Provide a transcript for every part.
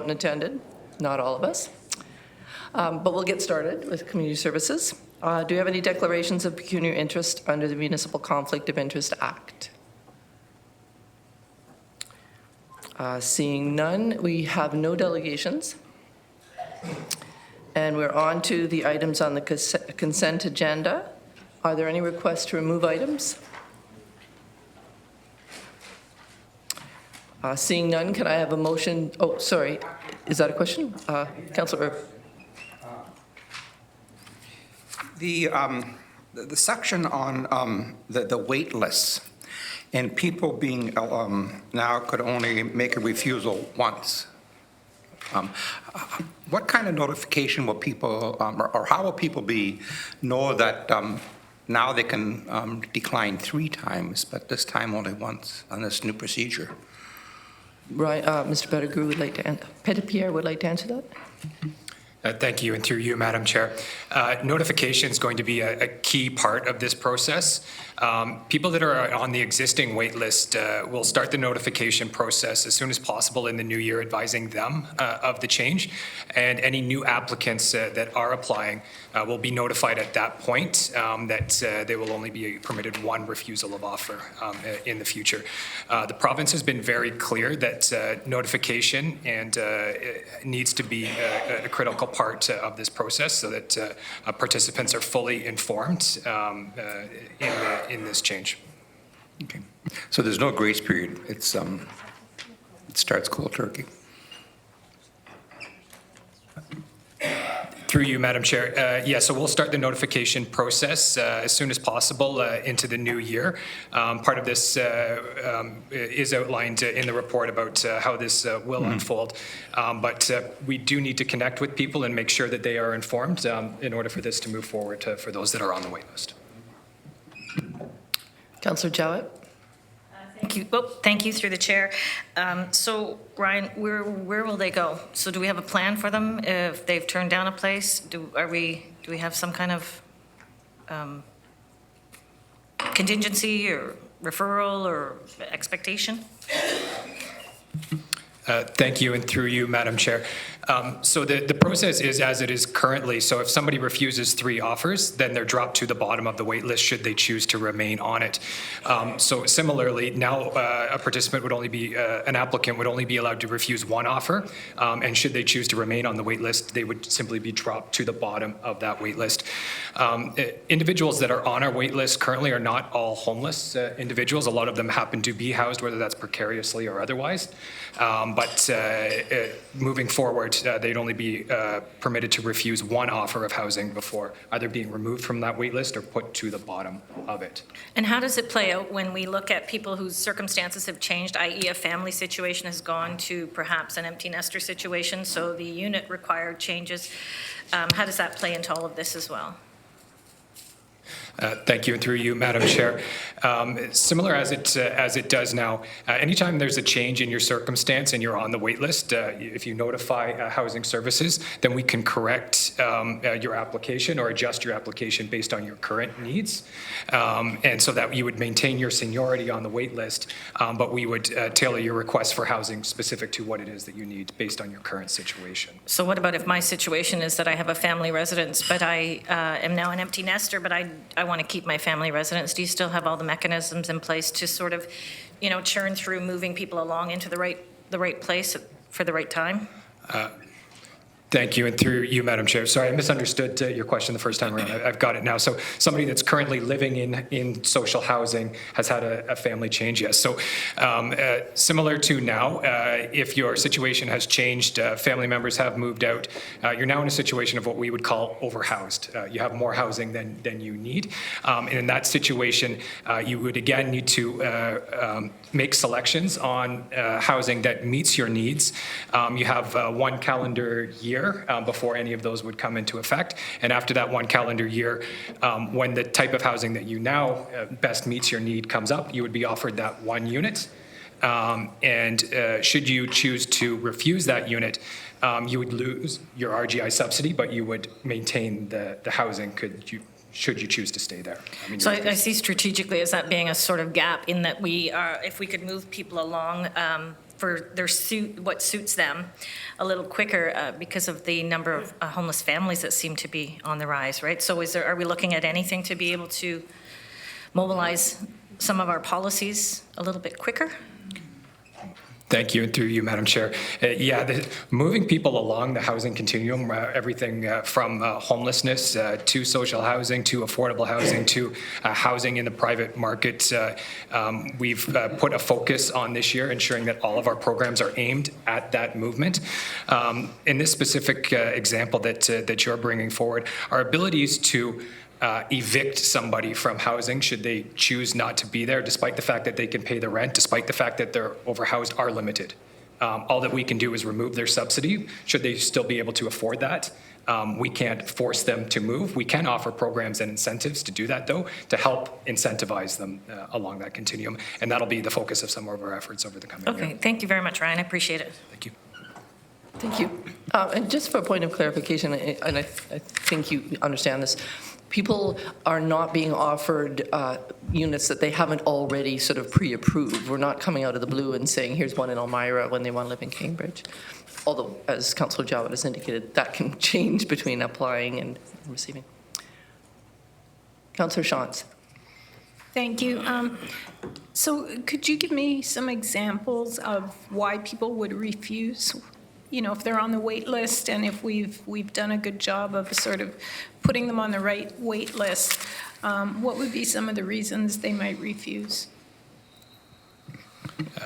and attended, not all of us. But we'll get started with community services. Do you have any declarations of pecuniary interest under the Municipal Conflict of Interest Act? Seeing none, we have no delegations. And we're on to the items on the consent agenda. Are there any requests to remove items? Seeing none, can I have a motion? Oh, sorry. Is that a question? Councillor. The section on the wait lists and people being now could only make a refusal once. What kind of notification will people, or how will people know that now they can decline 3 times, but this time only once on this new procedure? Right, Mr. Pettigrew would like to Petitpierre would like to answer that. Thank you, and through you, Madam Chair. Notification is going to be a key part of this process. People that are on the existing wait list will start the notification process as soon as possible in the new year, advising them of the change. And any new applicants that are applying will be notified at that point that they will only be permitted 1 refusal of offer in the future. The province has been very clear that notification and needs to be a critical part of this process so that participants are fully informed in this change. Okay. So there's no grace period. It starts cold turkey. Through you, Madam Chair. Yeah, so we'll start the notification process as soon as possible into the new year. Part of this is outlined in the report about how this will unfold. But we do need to connect with people and make sure that they are informed in order for this to move forward for those that are on the wait list. Councillor Jowett. Thank you. Well, thank you through the chair. So, Ryan, where will they go? So, do we have a plan for them if they've turned down a place? Do we have some kind of contingency or referral or expectation? Thank you, and through you, Madam Chair. So the process is as it is currently. So if somebody refuses 3 offers, then they're dropped to the bottom of the wait list should they choose to remain on it. So similarly, now a participant would only be, an applicant would only be allowed to refuse 1 offer. And should they choose to remain on the wait list, they would simply be dropped to the bottom of that wait list. Individuals that are on our wait list currently are not all homeless individuals. A lot of them happen to be housed, whether that's precariously or otherwise. But moving forward, they'd only be permitted to refuse 1 offer of housing before either being removed from that wait list or put to the bottom of it. And how does it play out when we look at people whose circumstances have changed, i.e. a family situation has gone to perhaps an empty nester situation, so the unit required changes? How does that play into all of this as well? Thank you, and through you, Madam Chair. Similar as it does now, anytime there's a change in your circumstance and you're on the wait list, if you notify Housing Services, then we can correct your application or adjust your application based on your current needs, and so that you would maintain your seniority on the wait list, but we would tailor your request for housing specific to what it is that you need based on your current situation. So what about if my situation is that I have a family residence, but I am now an empty nester, but I want to keep my family residence? Do you still have all the mechanisms in place to sort of, churn through moving people along into the right place for the right time? Thank you, and through you, Madam Chair. Sorry, I misunderstood your question the first time around. I've got it now. So somebody that's currently living in social housing has had a family change, yes. So similar to now, if your situation has changed, family members have moved out, you're now in a situation of what we would call overhoused. You have more housing than you need. And in that situation, you would again need to make selections on housing that meets your needs. You have 1 calendar year before any of those would come into effect. And after that 1 calendar year, when the type of housing that you now best meets your need comes up, you would be offered that 1 unit. And should you choose to refuse that unit, you would lose your RGI subsidy, but you would maintain the housing should you choose to stay there. So I see strategically as that being a sort of gap in that we are, if we could move people along for what suits them a little quicker because of the number of homeless families that seem to be on the rise, right? So are we looking at anything to be able to mobilize some of our policies a little bit quicker? Thank you, and through you, Madam Chair. Moving people along the housing continuum, everything from homelessness to social housing, to affordable housing, to housing in the private market. We've put a focus on this year, ensuring that all of our programs are aimed at that movement. In this specific example that you're bringing forward, our abilities to evict somebody from housing should they choose not to be there, despite the fact that they can pay the rent, despite the fact that they're overhoused, are limited. All that we can do is remove their subsidy, should they still be able to afford that. We can't force them to move. We can offer programs and incentives to do that, though, to help incentivize them along that continuum. And that'll be the focus of some of our efforts over the coming year. Okay, thank you very much, Ryan. I appreciate it. Thank you. Thank you. And just for a point of clarification, and I think you understand this, people are not being offered units that they haven't already sort of pre-approved. We're not coming out of the blue and saying, here's one in Elmira when they want to live in Cambridge. Although, as Councillor Jowett has indicated, that can change between applying and receiving. Councillor Shantz. Thank you. So could you give me some examples of why people would refuse? You know, if they're on the wait list and if we've done a good job of sort of putting them on the right wait list, what would be some of the reasons they might refuse?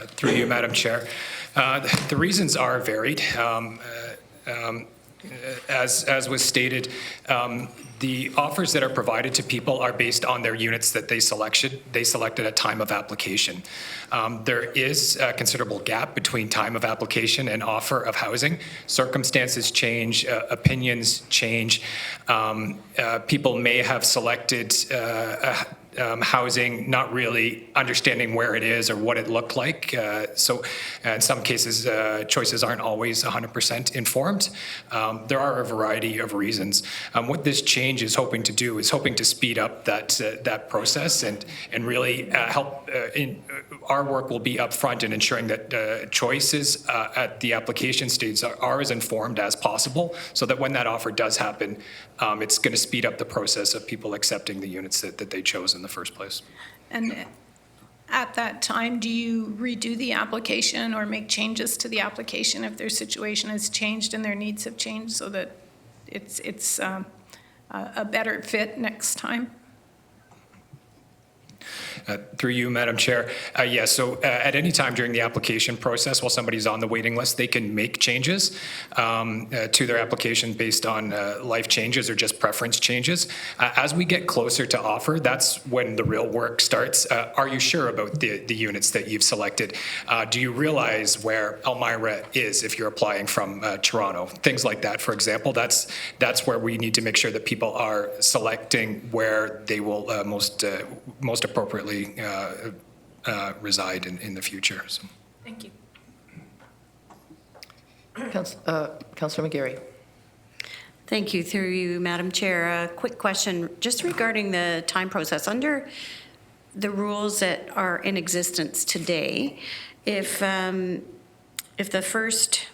Through you, Madam Chair. The reasons are varied. As was stated, the offers that are provided to people are based on their units that they selected at time of application. There is a considerable gap between time of application and offer of housing. Circumstances change, opinions change. People may have selected housing, not really understanding where it is or what it looked like. So in some cases, choices aren't always 100% informed. There are a variety of reasons. What this change is hoping to do is hoping to speed up that process and really help. Our work will be upfront in ensuring that choices at the application stage are as informed as possible, so that when that offer does happen, it's going to speed up the process of people accepting the units that they chose in the first place. And at that time, do you redo the application or make changes to the application if their situation has changed and their needs have changed so that it's a better fit next time? Through you, Madam Chair. Yes, so at any time during the application process, while somebody's on the waiting list, they can make changes to their application based on life changes or just preference changes. As we get closer to offer, that's when the real work starts. Are you sure about the units that you've selected? Do you realize where Elmira is if you're applying from Toronto? Things like that, for example. That's where we need to make sure that people are selecting where they will most appropriately reside in the future. So. Thank you. Councillor McGarry. Thank you. Through you, Madam Chair. A quick question just regarding the time process. Under the rules that are in existence today, if the first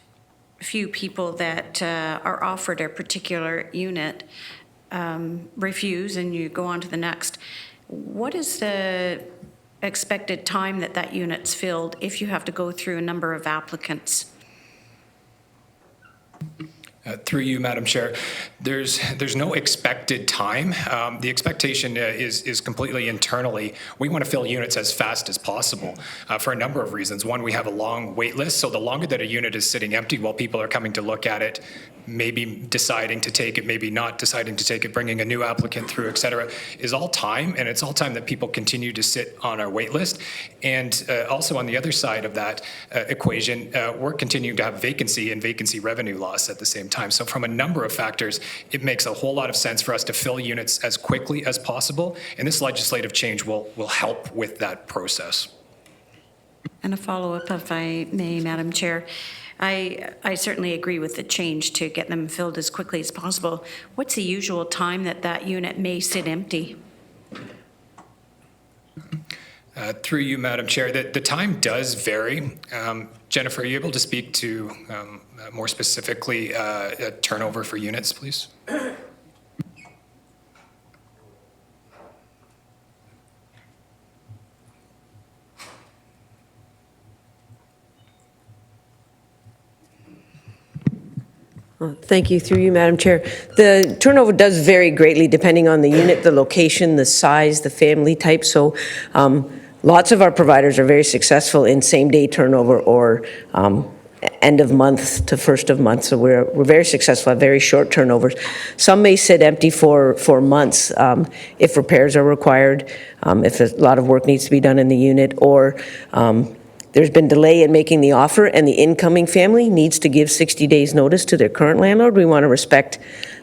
few people that are offered a particular unit refuse and you go on to the next, what is the expected time that unit's filled if you have to go through a number of applicants? Through you, Madam Chair, there's no expected time. The expectation is completely internally. We want to fill units as fast as possible for a number of reasons. One, we have a long wait list, so the longer that a unit is sitting empty while people are coming to look at it, maybe deciding to take it, maybe not deciding to take it, bringing a new applicant through, et cetera, is all time, and it's all time that people continue to sit on our wait list. And also on the other side of that equation, we're continuing to have vacancy and vacancy revenue loss at the same time. So from a number of factors, it makes a whole lot of sense for us to fill units as quickly as possible, and this legislative change will help with that process. And a follow-up, if I may, Madam Chair. I certainly agree with the change to get them filled as quickly as possible. What's the usual time that unit may sit empty? Through you, Madam Chair, the time does vary. Jennifer, are you able to speak to more specifically turnover for units, please? Thank you. Through you, Madam Chair. The turnover does vary greatly depending on the unit, the location, the size, the family type. So lots of our providers are very successful in same-day turnover or end of month to first of month. So we're very successful at very short turnovers. Some may sit empty for months if repairs are required, if a lot of work needs to be done in the unit, or there's been delay in making the offer and the incoming family needs to give 60 days notice to their current landlord. We want to respect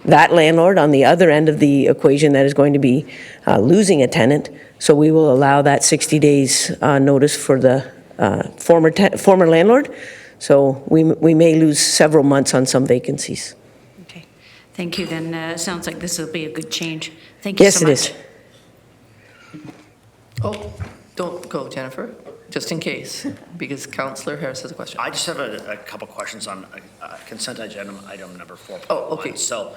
that landlord on the other end of the equation that is going to be losing a tenant. So we will allow that 60 days notice for the former landlord. So we may lose several months on some vacancies. Okay, thank you. Then sounds like this will be a good change. Thank you so much. Yes, it is. Oh, don't go, Jennifer, just in case, because Councillor Harris has a question. I just have a couple questions on consent agenda item number 4.1. Oh, okay. So,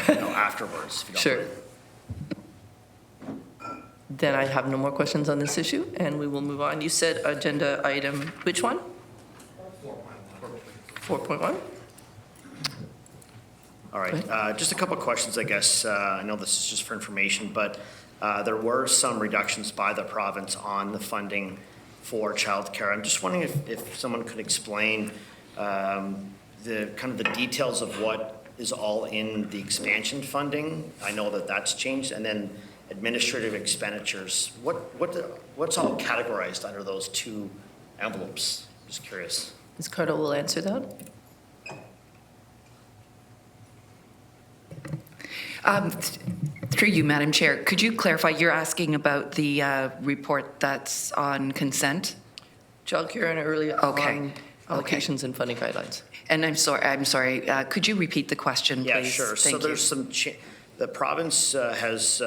afterwards, if you don't Sure. mind. Then I have no more questions on this issue, and we will move on. You said agenda item, which one? 4.1? All right, just a couple questions, I guess. I know this is just for information, but there were some reductions by the province on the funding for childcare. I'm just wondering if someone could explain the kind of the details of what is all in the expansion funding. I know that that's changed, and then administrative expenditures. What's all categorized under those two envelopes? Just curious. Ms. Cardo will answer that. Through you, Madam Chair, could you clarify, you're asking about the report that's on consent? Childcare and early Okay. allocations and funding guidelines. And I'm sorry, could you repeat the question, please? Yeah, sure. So Thank you. there's some, the province has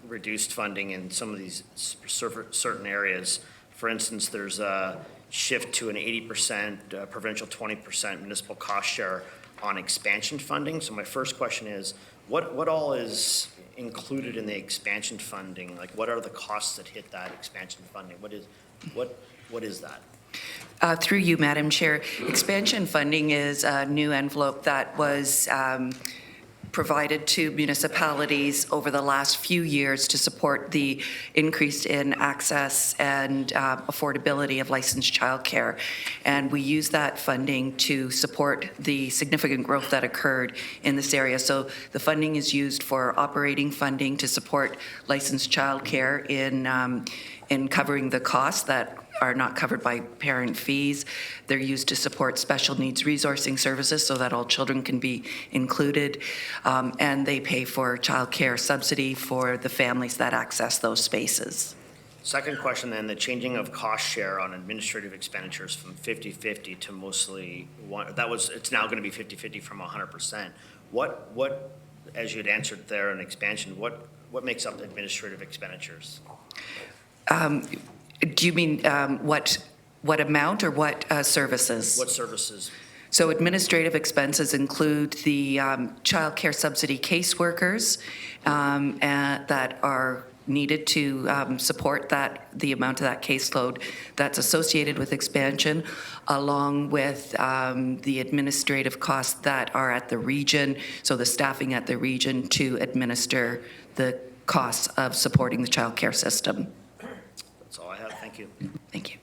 reduced funding in some of these certain areas. For instance, there's a shift to an 80% provincial, 20% municipal cost share on expansion funding. So my first question is, what all is included in the expansion funding? Like, what are the costs that hit that expansion funding? What is that? Through you, Madam Chair, expansion funding is a new envelope that was provided to municipalities over the last few years to support the increase in access and affordability of licensed childcare. And we use that funding to support the significant growth that occurred in this area. So the funding is used for operating funding to support licensed childcare in covering the costs that are not covered by parent fees. They're used to support special needs resourcing services so that all children can be included. And they pay for childcare subsidy for the families that access those spaces. Second question then, the changing of cost share on administrative expenditures from 50-50 to mostly one, it's now going to be 50-50 from 100%. What, as you had answered there in expansion, what makes up administrative expenditures? Do you mean what amount or what services? What services? So administrative expenses include the child care subsidy caseworkers that are needed to support the amount of that caseload that's associated with expansion, along with the administrative costs that are at the region, so the staffing at the region to administer the costs of supporting the child care system. That's all I have. Thank you. Thank you.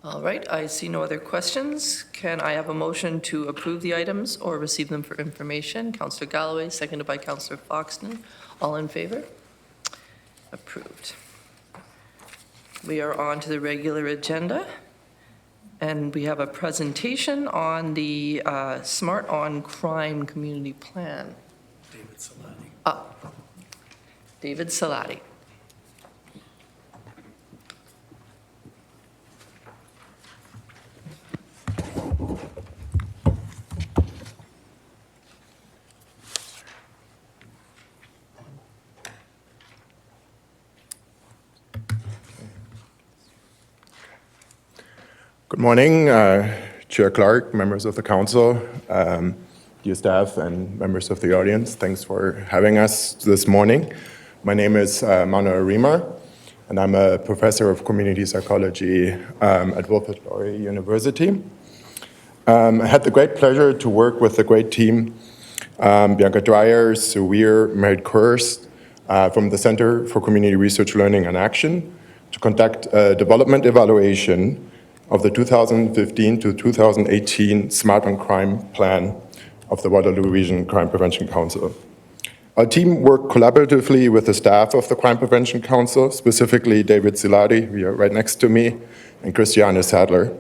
All right, I see no other questions. Can I have a motion to approve the items or receive them for information? Councillor Galloway, seconded by Councillor Foxton. All in favor? Approved. We are on to the regular agenda, and we have a presentation on the Smart on Crime Community Plan. David Salati. David Salati. Good morning, Chair Clark, members of the council, dear staff, and members of the audience. Thanks for having us this morning. My name is Manuel Riemer, and I'm a professor of community psychology at Waterloo University. I had the great pleasure to work with a great team, Bianca Dreyer, Sue Weir, Merit Kurst, from the Center for Community Research, Learning and Action, to conduct a development evaluation of the 2015 to 2018 Smart on Crime Plan of the Waterloo Region Crime Prevention Council. Our team worked collaboratively with the staff of the Crime Prevention Council, specifically David Ziladi, who are right next to me, and Christiane Sadler.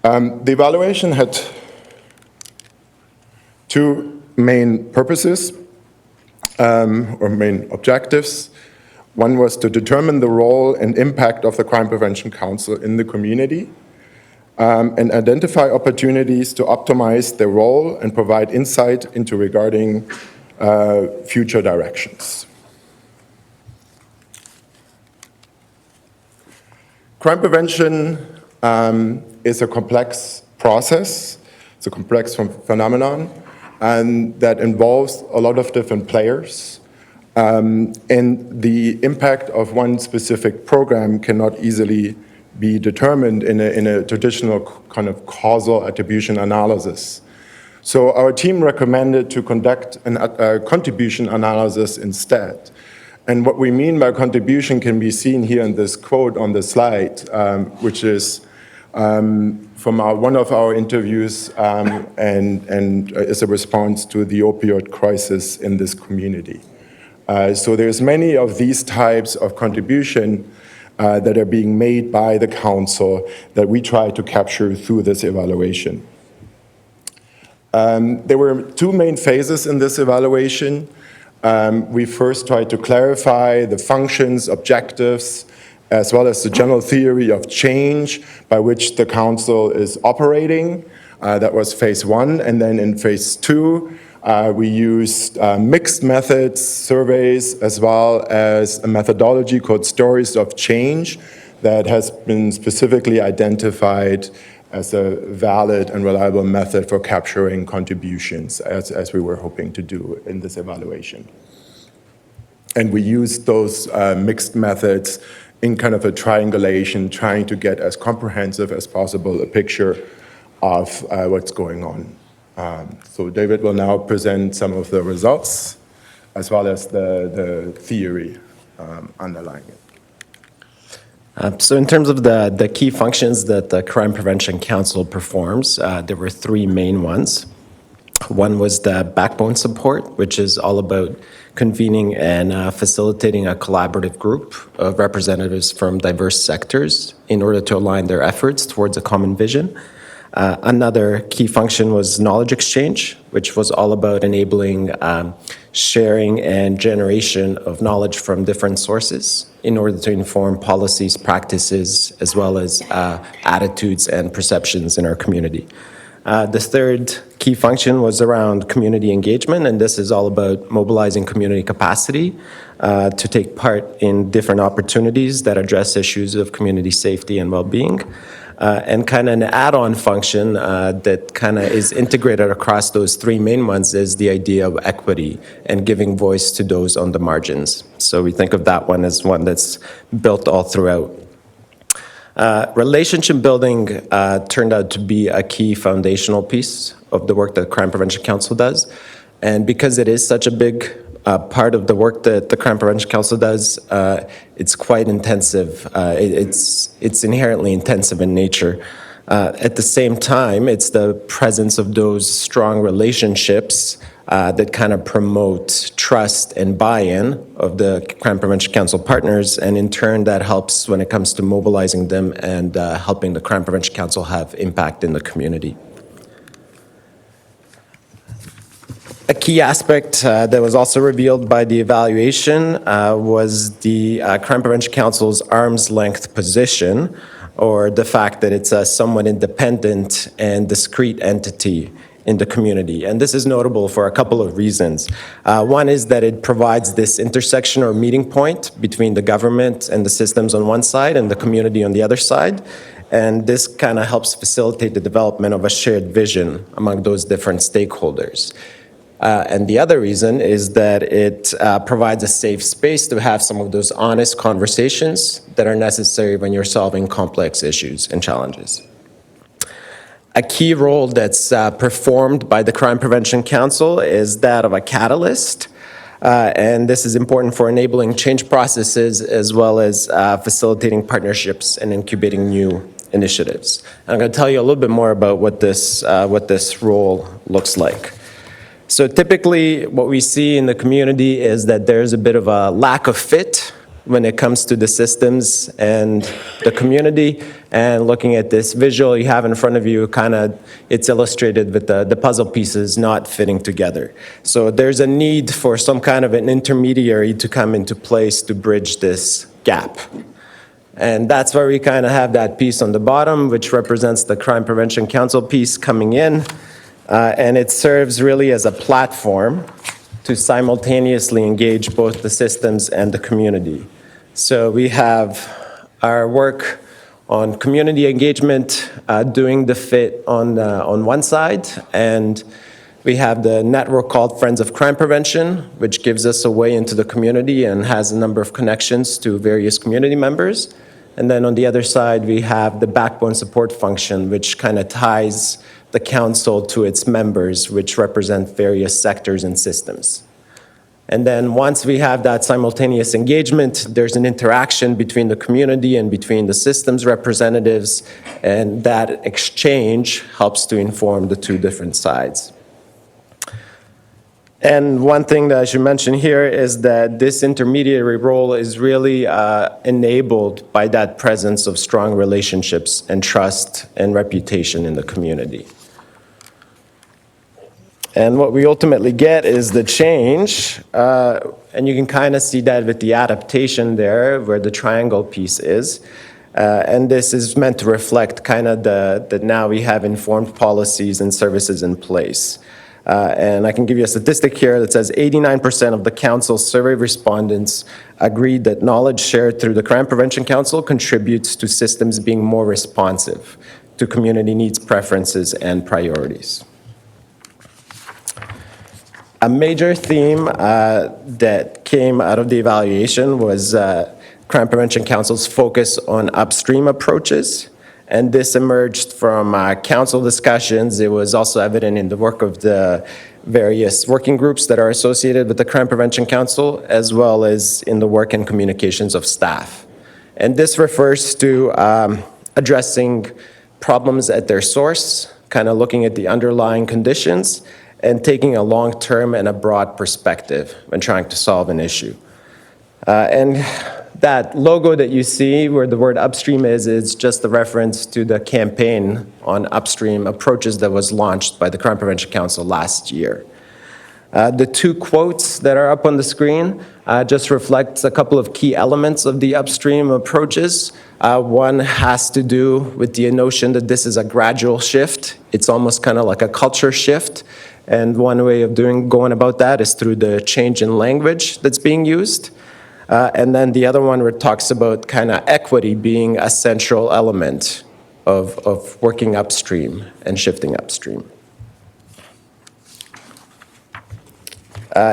The evaluation had two main purposes, or main objectives. One was to determine the role and impact of the Crime Prevention Council in the community and identify opportunities to optimize their role and provide insight into regarding future directions. Crime prevention is a complex process. It's a complex phenomenon, and that involves a lot of different players. And the impact of one specific program cannot easily be determined in a traditional kind of causal attribution analysis. So our team recommended to conduct a contribution analysis instead. And what we mean by contribution can be seen here in this quote on the slide, which is from one of our interviews and is a response to the opioid crisis in this community. So there's many of these types of contribution that are being made by the council that we try to capture through this evaluation. There were two main phases in this evaluation. We first tried to clarify the functions, objectives, as well as the general theory of change by which the council is operating. That was phase one, and then in phase two, we used mixed methods, surveys, as well as a methodology called Stories of Change that has been specifically identified as a valid and reliable method for capturing contributions, as we were hoping to do in this evaluation. And we used those mixed methods in kind of a triangulation, trying to get as comprehensive as possible a picture of what's going on. So David will now present some of the results as well as the theory underlying it. So in terms of the key functions that the Crime Prevention Council performs, there were three main ones. One was the backbone support, which is all about convening and facilitating a collaborative group of representatives from diverse sectors in order to align their efforts towards a common vision. Another key function was knowledge exchange, which was all about enabling sharing and generation of knowledge from different sources in order to inform policies, practices, as well as attitudes and perceptions in our community. The third key function was around community engagement, and this is all about mobilizing community capacity to take part in different opportunities that address issues of community safety and well-being. And kind of an add-on function that kind of is integrated across those three main ones is the idea of equity and giving voice to those on the margins. So we think of that one as one that's built all throughout. Relationship building turned out to be a key foundational piece of the work that Crime Prevention Council does. And because it is such a big part of the work that the Crime Prevention Council does, it's quite intensive. It's inherently intensive in nature. At the same time, it's the presence of those strong relationships that kind of promote trust and buy-in of the Crime Prevention Council partners, and in turn that helps when it comes to mobilizing them and helping the Crime Prevention Council have impact in the community. A key aspect that was also revealed by the evaluation was the Crime Prevention Council's arm's length position, or the fact that it's a somewhat independent and discrete entity in the community. And this is notable for a couple of reasons. One is that it provides this intersection or meeting point between the government and the systems on one side and the community on the other side. And this kind of helps facilitate the development of a shared vision among those different stakeholders. And the other reason is that it provides a safe space to have some of those honest conversations that are necessary when you're solving complex issues and challenges. A key role that's performed by the Crime Prevention Council is that of a catalyst. And this is important for enabling change processes as well as facilitating partnerships and incubating new initiatives. I'm going to tell you a little bit more about what this role looks like. So typically what we see in the community is that there's a bit of a lack of fit when it comes to the systems and the community. And looking at this visual you have in front of you, it's illustrated with the puzzle pieces not fitting together. So there's a need for some kind of an intermediary to come into place to bridge this gap. And that's where we kind of have that piece on the bottom, which represents the Crime Prevention Council piece coming in. And it serves really as a platform to simultaneously engage both the systems and the community. So we have our work on community engagement, doing the fit on one side, and we have the network called Friends of Crime Prevention, which gives us a way into the community and has a number of connections to various community members. And then on the other side, we have the backbone support function, which kind of ties the council to its members, which represent various sectors and systems. And then once we have that simultaneous engagement, there's an interaction between the community and between the systems representatives, and that exchange helps to inform the two different sides. And one thing that I should mention here is that this intermediary role is really enabled by that presence of strong relationships and trust and reputation in the community. And what we ultimately get is the change, and you can kind of see that with the adaptation there, where the triangle piece is. And this is meant to reflect kind of that now we have informed policies and services in place. And I can give you a statistic here that says 89% of the council's survey respondents agreed that knowledge shared through the Crime Prevention Council contributes to systems being more responsive to community needs, preferences, and priorities. A major theme that came out of the evaluation was Crime Prevention Council's focus on upstream approaches. And this emerged from council discussions. It was also evident in the work of the various working groups that are associated with the Crime Prevention Council, as well as in the work and communications of staff. And this refers to addressing problems at their source, kind of looking at the underlying conditions, and taking a long-term and a broad perspective when trying to solve an issue. And that logo that you see where the word upstream is just a reference to the campaign on upstream approaches that was launched by the Crime Prevention Council last year. The two quotes that are up on the screen just reflects a couple of key elements of the upstream approaches. One has to do with the notion that this is a gradual shift. It's almost kind of like a culture shift. And one way of going about that is through the change in language that's being used. And then the other one where it talks about kind of equity being a central element of working upstream and shifting upstream.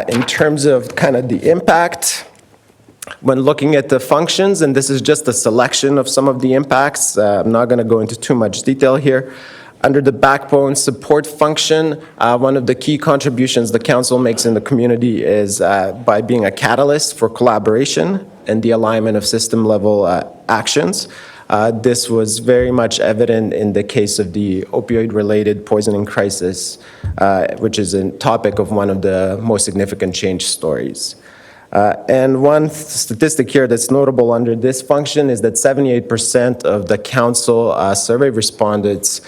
In terms of kind of the impact, when looking at the functions, and this is just a selection of some of the impacts, I'm not going to go into too much detail here. Under the backbone support function, one of the key contributions the council makes in the community is by being a catalyst for collaboration and the alignment of system-level actions. This was very much evident in the case of the opioid-related poisoning crisis, which is a topic of one of the most significant change stories. And one statistic here that's notable under this function is that 78% of the council survey respondents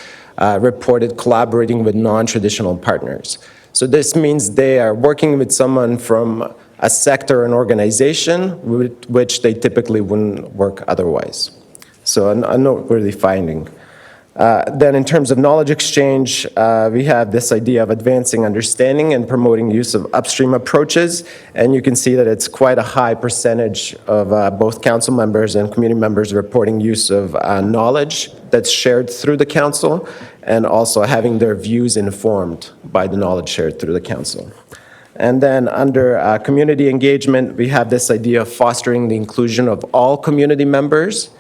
reported collaborating with non-traditional partners. So this means they are working with someone from a sector and organization with which they typically wouldn't work otherwise. So a noteworthy finding. Then in terms of knowledge exchange, we have this idea of advancing understanding and promoting use of upstream approaches. And you can see that it's quite a high percentage of both council members and community members reporting use of knowledge that's shared through the council, and also having their views informed by the knowledge shared through the council. And then under community engagement, we have this idea of fostering the inclusion of all community members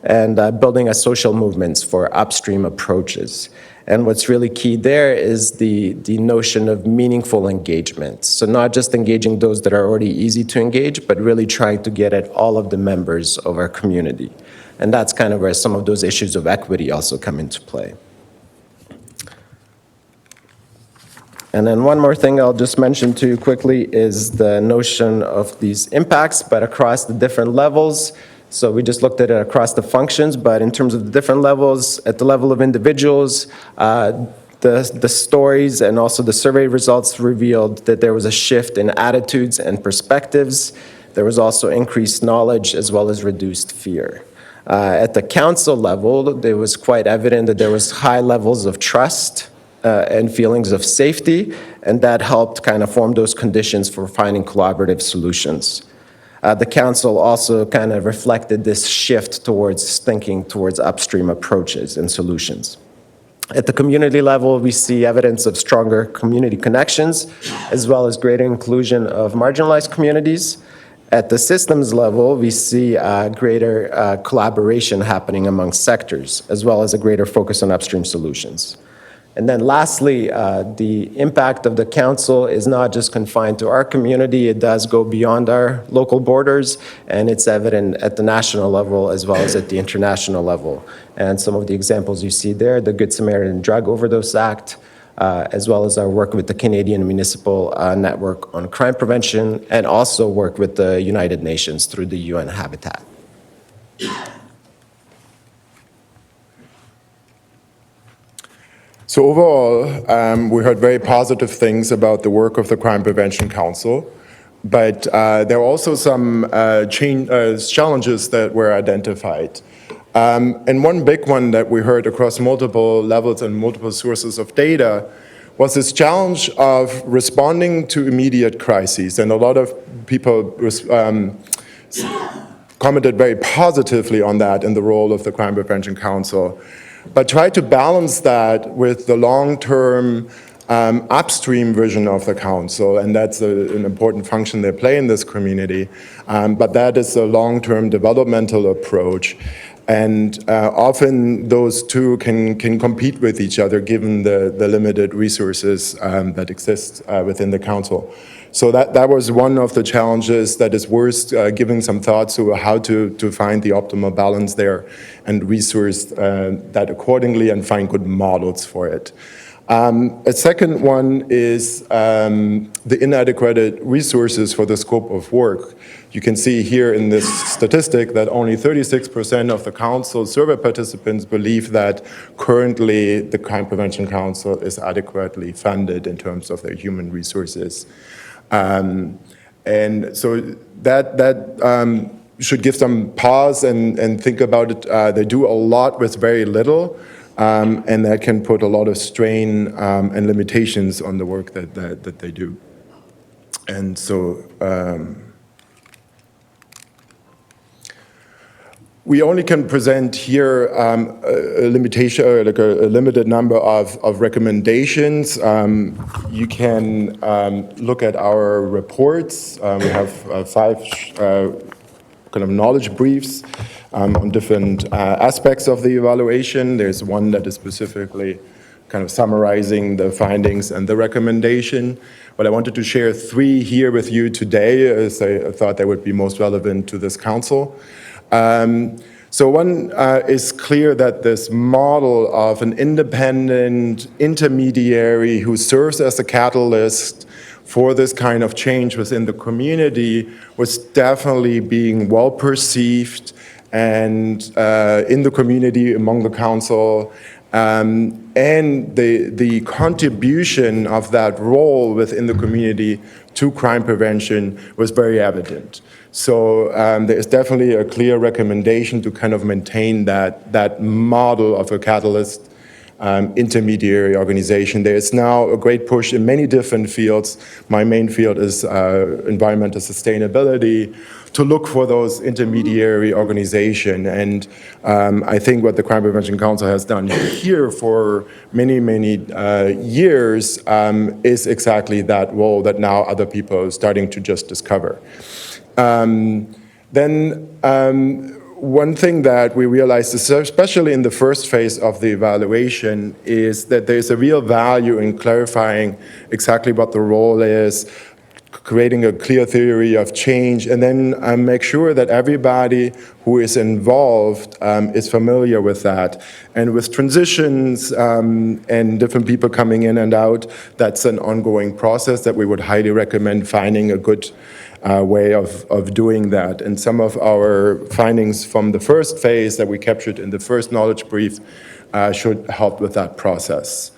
and building a social movements for upstream approaches. And what's really key there is the notion of meaningful engagement. So not just engaging those that are already easy to engage, but really trying to get at all of the members of our community. And that's kind of where some of those issues of equity also come into play. And then one more thing I'll just mention to you quickly is the notion of these impacts, but across the different levels. So we just looked at it across the functions, but in terms of the different levels, at the level of individuals, the stories and also the survey results revealed that there was a shift in attitudes and perspectives. There was also increased knowledge as well as reduced fear. At the council level, it was quite evident that there was high levels of trust and feelings of safety, and that helped kind of form those conditions for finding collaborative solutions. The council also kind of reflected this shift towards thinking towards upstream approaches and solutions. At the community level, we see evidence of stronger community connections, as well as greater inclusion of marginalized communities. At the systems level, we see greater collaboration happening among sectors, as well as a greater focus on upstream solutions. And then lastly, the impact of the council is not just confined to our community, it does go beyond our local borders, and it's evident at the national level as well as at the international level. And some of the examples you see there, the Good Samaritan Drug Overdose Act, as well as our work with the Canadian Municipal Network on Crime Prevention, and also work with the United Nations through the UN Habitat. So overall, we heard very positive things about the work of the Crime Prevention Council, but there are also some challenges that were identified. And one big one that we heard across multiple levels and multiple sources of data was this challenge of responding to immediate crises. And a lot of people commented very positively on that in the role of the Crime Prevention Council, but try to balance that with the long-term upstream vision of the council, and that's an important function they play in this community. But that is a long-term developmental approach, and often those two can compete with each other given the limited resources that exist within the council. So that was one of the challenges that is worth giving some thought to how to find the optimal balance there and resource that accordingly and find good models for it. A second one is the inadequate resources for the scope of work. You can see here in this statistic that only 36% of the council survey participants believe that currently the Crime Prevention Council is adequately funded in terms of their human resources. And so that should give some pause and think about it. They do a lot with very little, and that can put a lot of strain and limitations on the work that they do. And so we only can present here a limitation, or like a limited number of recommendations. You can look at our reports. We have 5 kind of knowledge briefs on different aspects of the evaluation. There's one that is specifically kind of summarizing the findings and the recommendation. But I wanted to share 3 here with you today, as I thought they would be most relevant to this council. So one is clear that this model of an independent intermediary who serves as a catalyst for this kind of change within the community was definitely being well perceived and in the community, among the council, and the contribution of that role within the community to crime prevention was very evident. So there is definitely a clear recommendation to kind of maintain that model of a catalyst intermediary organization. There is now a great push in many different fields. My main field is environmental sustainability, to look for those intermediary organization. And I think what the Crime Prevention Council has done here for many, many years is exactly that role that now other people are starting to just discover. One thing that we realized, especially in the first phase of the evaluation, is that there's a real value in clarifying exactly what the role is, creating a clear theory of change, and then make sure that everybody who is involved is familiar with that. And with transitions and different people coming in and out, that's an ongoing process that we would highly recommend finding a good way of doing that. And some of our findings from the first phase that we captured in the first knowledge brief should help with that process.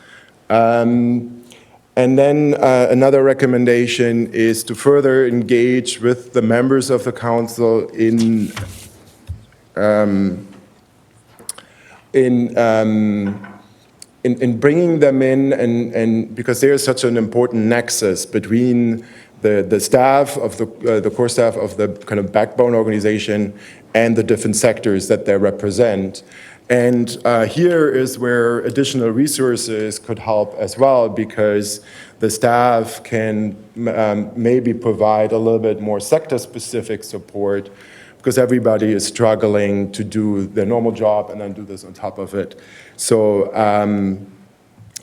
And then another recommendation is to further engage with the members of the council in bringing them in, and because there is such an important nexus between the staff of the core staff of the kind of backbone organization and the different sectors that they represent. And here is where additional resources could help as well, because the staff can maybe provide a little bit more sector-specific support, because everybody is struggling to do their normal job and then do this on top of it. So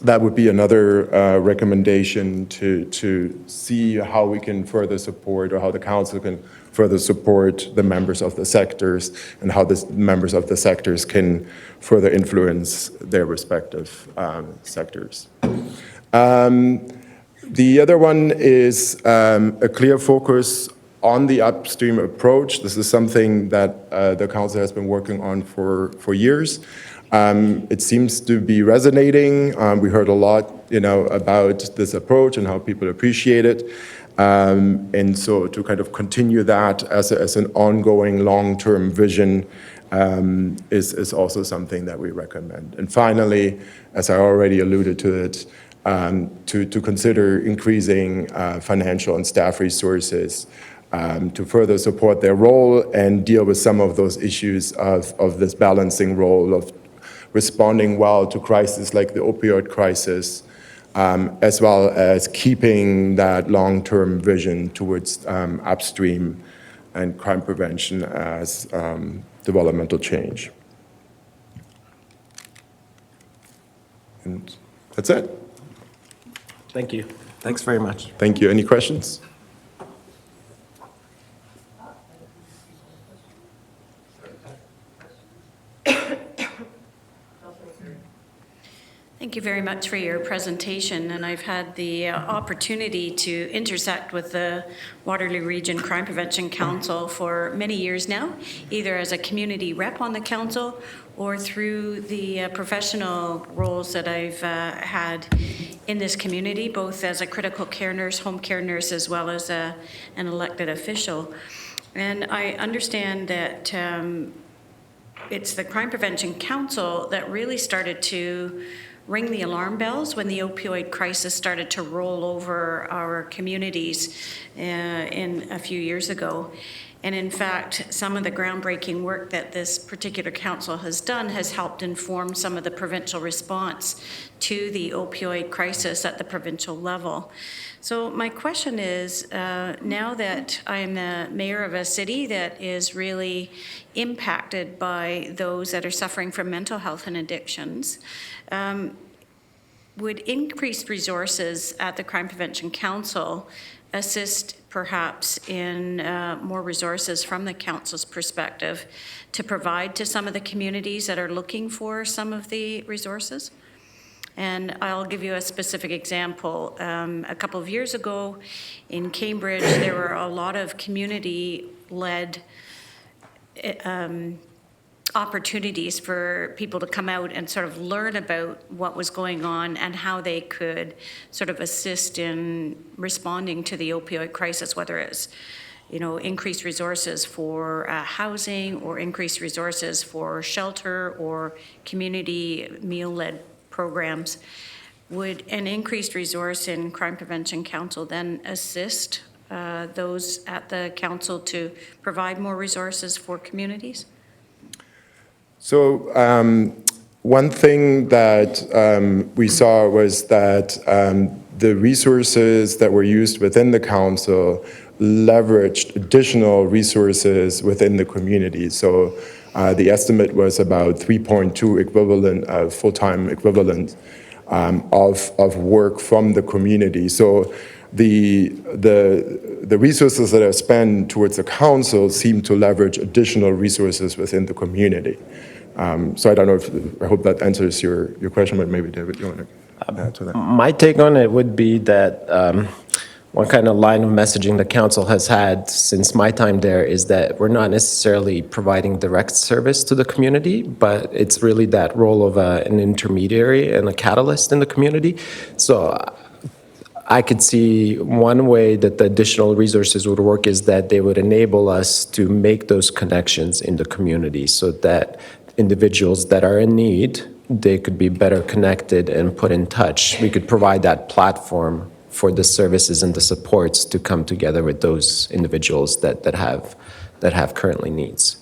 that would be another recommendation to see how we can further support, or how the council can further support the members of the sectors, and how the members of the sectors can further influence their respective sectors. The other one is a clear focus on the upstream approach. This is something that the council has been working on for years. It seems to be resonating. We heard a lot, about this approach and how people appreciate it. And so to kind of continue that as an ongoing long-term vision is also something that we recommend. And finally, as I already alluded to it, to consider increasing financial and staff resources to further support their role and deal with some of those issues of this balancing role of responding well to crises like the opioid crisis, as well as keeping that long-term vision towards upstream and crime prevention as developmental change. And that's it. Thank you. Thanks very much. Thank you. Any questions? Thank you very much for your presentation, and I've had the opportunity to intersect with the Waterloo Region Crime Prevention Council for many years now, either as a community rep on the council or through the professional roles that I've had in this community, both as a critical care nurse, home care nurse, as well as an elected official. And I understand that it's the Crime Prevention Council that really started to ring the alarm bells when the opioid crisis started to roll over our communities in a few years ago. And in fact, some of the groundbreaking work that this particular council has done has helped inform some of the provincial response to the opioid crisis at the provincial level. So my question is, now that I'm the mayor of a city that is really impacted by those that are suffering from mental health and addictions, would increased resources at the Crime Prevention Council assist perhaps in more resources from the council's perspective to provide to some of the communities that are looking for some of the resources? And I'll give you a specific example. A couple of years ago in Cambridge, there were a lot of community-led opportunities for people to come out and sort of learn about what was going on and how they could sort of assist in responding to the opioid crisis, whether it's increased resources for housing or increased resources for shelter or community meal-led programs. Would an increased resource in Crime Prevention Council then assist those at the council to provide more resources for communities? So one thing that we saw was that the resources that were used within the council leveraged additional resources within the community. So the estimate was about 3.2 equivalent full-time equivalent of work from the community. So the resources that are spent towards the council seem to leverage additional resources within the community. So I don't know I hope that answers your question, but maybe David, you want to add to that? My take on it would be that one kind of line of messaging the council has had since my time there is that we're not necessarily providing direct service to the community, but it's really that role of an intermediary and a catalyst in the community. So I could see one way that the additional resources would work is that they would enable us to make those connections in the community so that individuals that are in need, they could be better connected and put in touch. We could provide that platform for the services and the supports to come together with those individuals that have currently needs.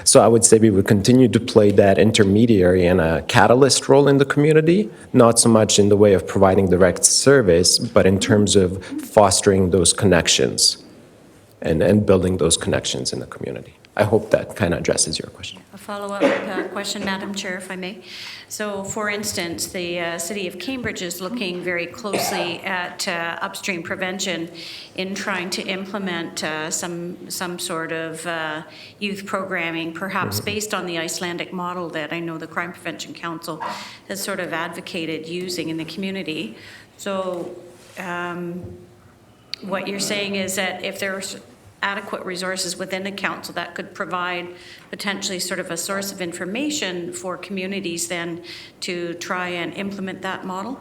So I would say we would continue to play that intermediary and a catalyst role in the community, not so much in the way of providing direct service, but in terms of fostering those connections and building those connections in the community. I hope that kind of addresses your question. A follow-up question, Madam Chair, if I may. So, for instance, the City of Cambridge is looking very closely at upstream prevention in trying to implement some sort of youth programming, perhaps based on the Icelandic model that I know the Crime Prevention Council has sort of advocated using in the community. So, what you're saying is that if there's adequate resources within the council that could provide potentially sort of a source of information for communities then to try and implement that model?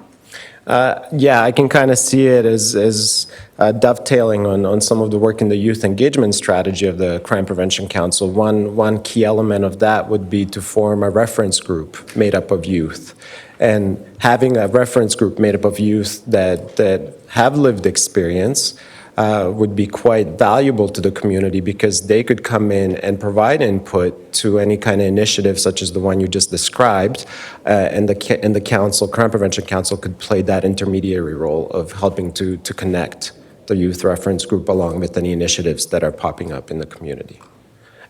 Yeah, I can kind of see it as dovetailing on some of the work in the youth engagement strategy of the Crime Prevention Council. One key element of that would be to form a reference group made up of youth. And having a reference group made up of youth that have lived experience would be quite valuable to the community because they could come in and provide input to any kind of initiative such as the one you just described, and the council, Crime Prevention Council, could play that intermediary role of helping to connect the youth reference group along with any initiatives that are popping up in the community.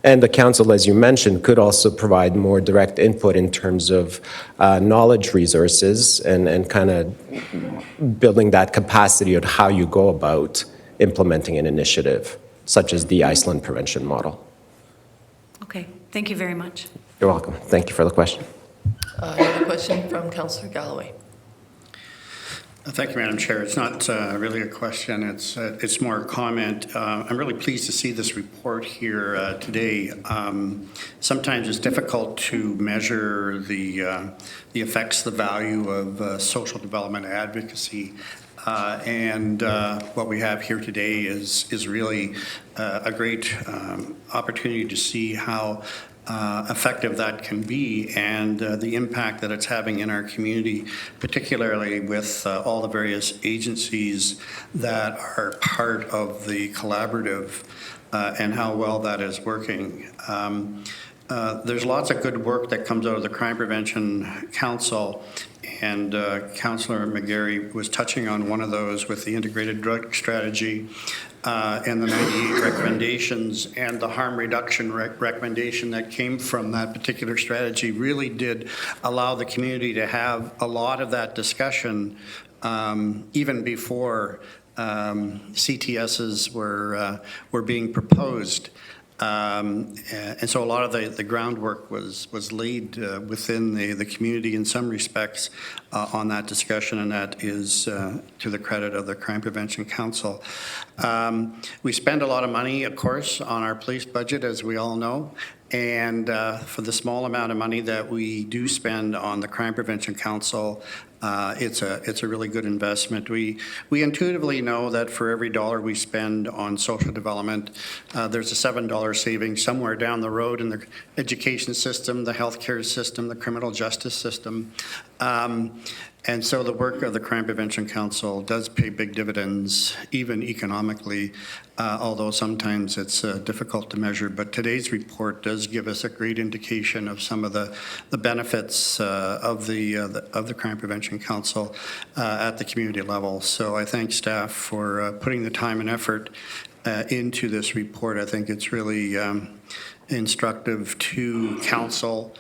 And the council, as you mentioned, could also provide more direct input in terms of knowledge resources and kind of building that capacity of how you go about implementing an initiative, such as the Iceland prevention model. Okay, thank you very much. You're welcome. Thank you for the question. Another question from Councillor Galloway. Thank you, Madam Chair. It's not really a question, it's more a comment. I'm really pleased to see this report here today. Sometimes it's difficult to measure the effects, the value of social development advocacy. And what we have here today is really a great opportunity to see how effective that can be and the impact that it's having in our community, particularly with all the various agencies that are part of the collaborative and how well that is working. There's lots of good work that comes out of the Crime Prevention Council, and Councillor McGarry was touching on one of those with the integrated drug strategy and the 98 recommendations, and the harm reduction recommendation that came from that particular strategy really did allow the community to have a lot of that discussion even before CTSs were being proposed. And so a lot of the groundwork was laid within the community in some respects on that discussion, and that is to the credit of the Crime Prevention Council. We spend a lot of money, of course, on our police budget, as we all know, And for the small amount of money that we do spend on the Crime Prevention Council, it's a really good investment. We intuitively know that for every dollar we spend on social development, there's a $7 savings somewhere down the road in the education system, the healthcare system, the criminal justice system. And so the work of the Crime Prevention Council does pay big dividends, even economically, although sometimes it's difficult to measure. But today's report does give us a great indication of some of the benefits of the Crime Prevention Council at the community level. So I thank staff for putting the time and effort into this report. I think it's really instructive to council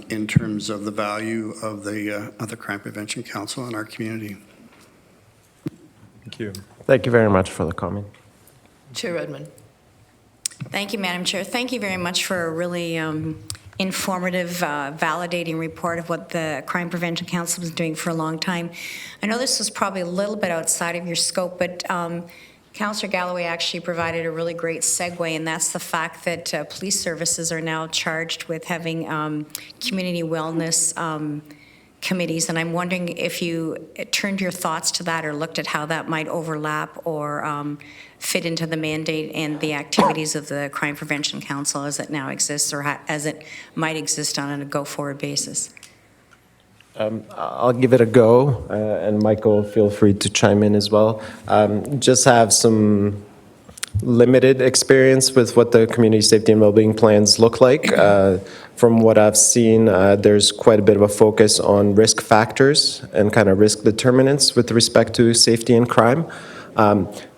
in terms of the value of the Crime Prevention Council in our community. Thank you. Thank you very much for the comment. Chair Redmond. Thank you, Madam Chair. Thank you very much for a really informative, validating report of what the Crime Prevention Council was doing for a long time. I know this was probably a little bit outside of your scope, but Councillor Galloway actually provided a really great segue, and that's the fact that police services are now charged with having community wellness committees, and I'm wondering if you turned your thoughts to that or looked at how that might overlap or fit into the mandate and the activities of the Crime Prevention Council as it now exists or as it might exist on a go-forward basis. I'll give it a go, and Michael, feel free to chime in as well. Just have some limited experience with what the community safety and wellbeing plans look like. From what I've seen, there's quite a bit of a focus on risk factors and kind of risk determinants with respect to safety and crime.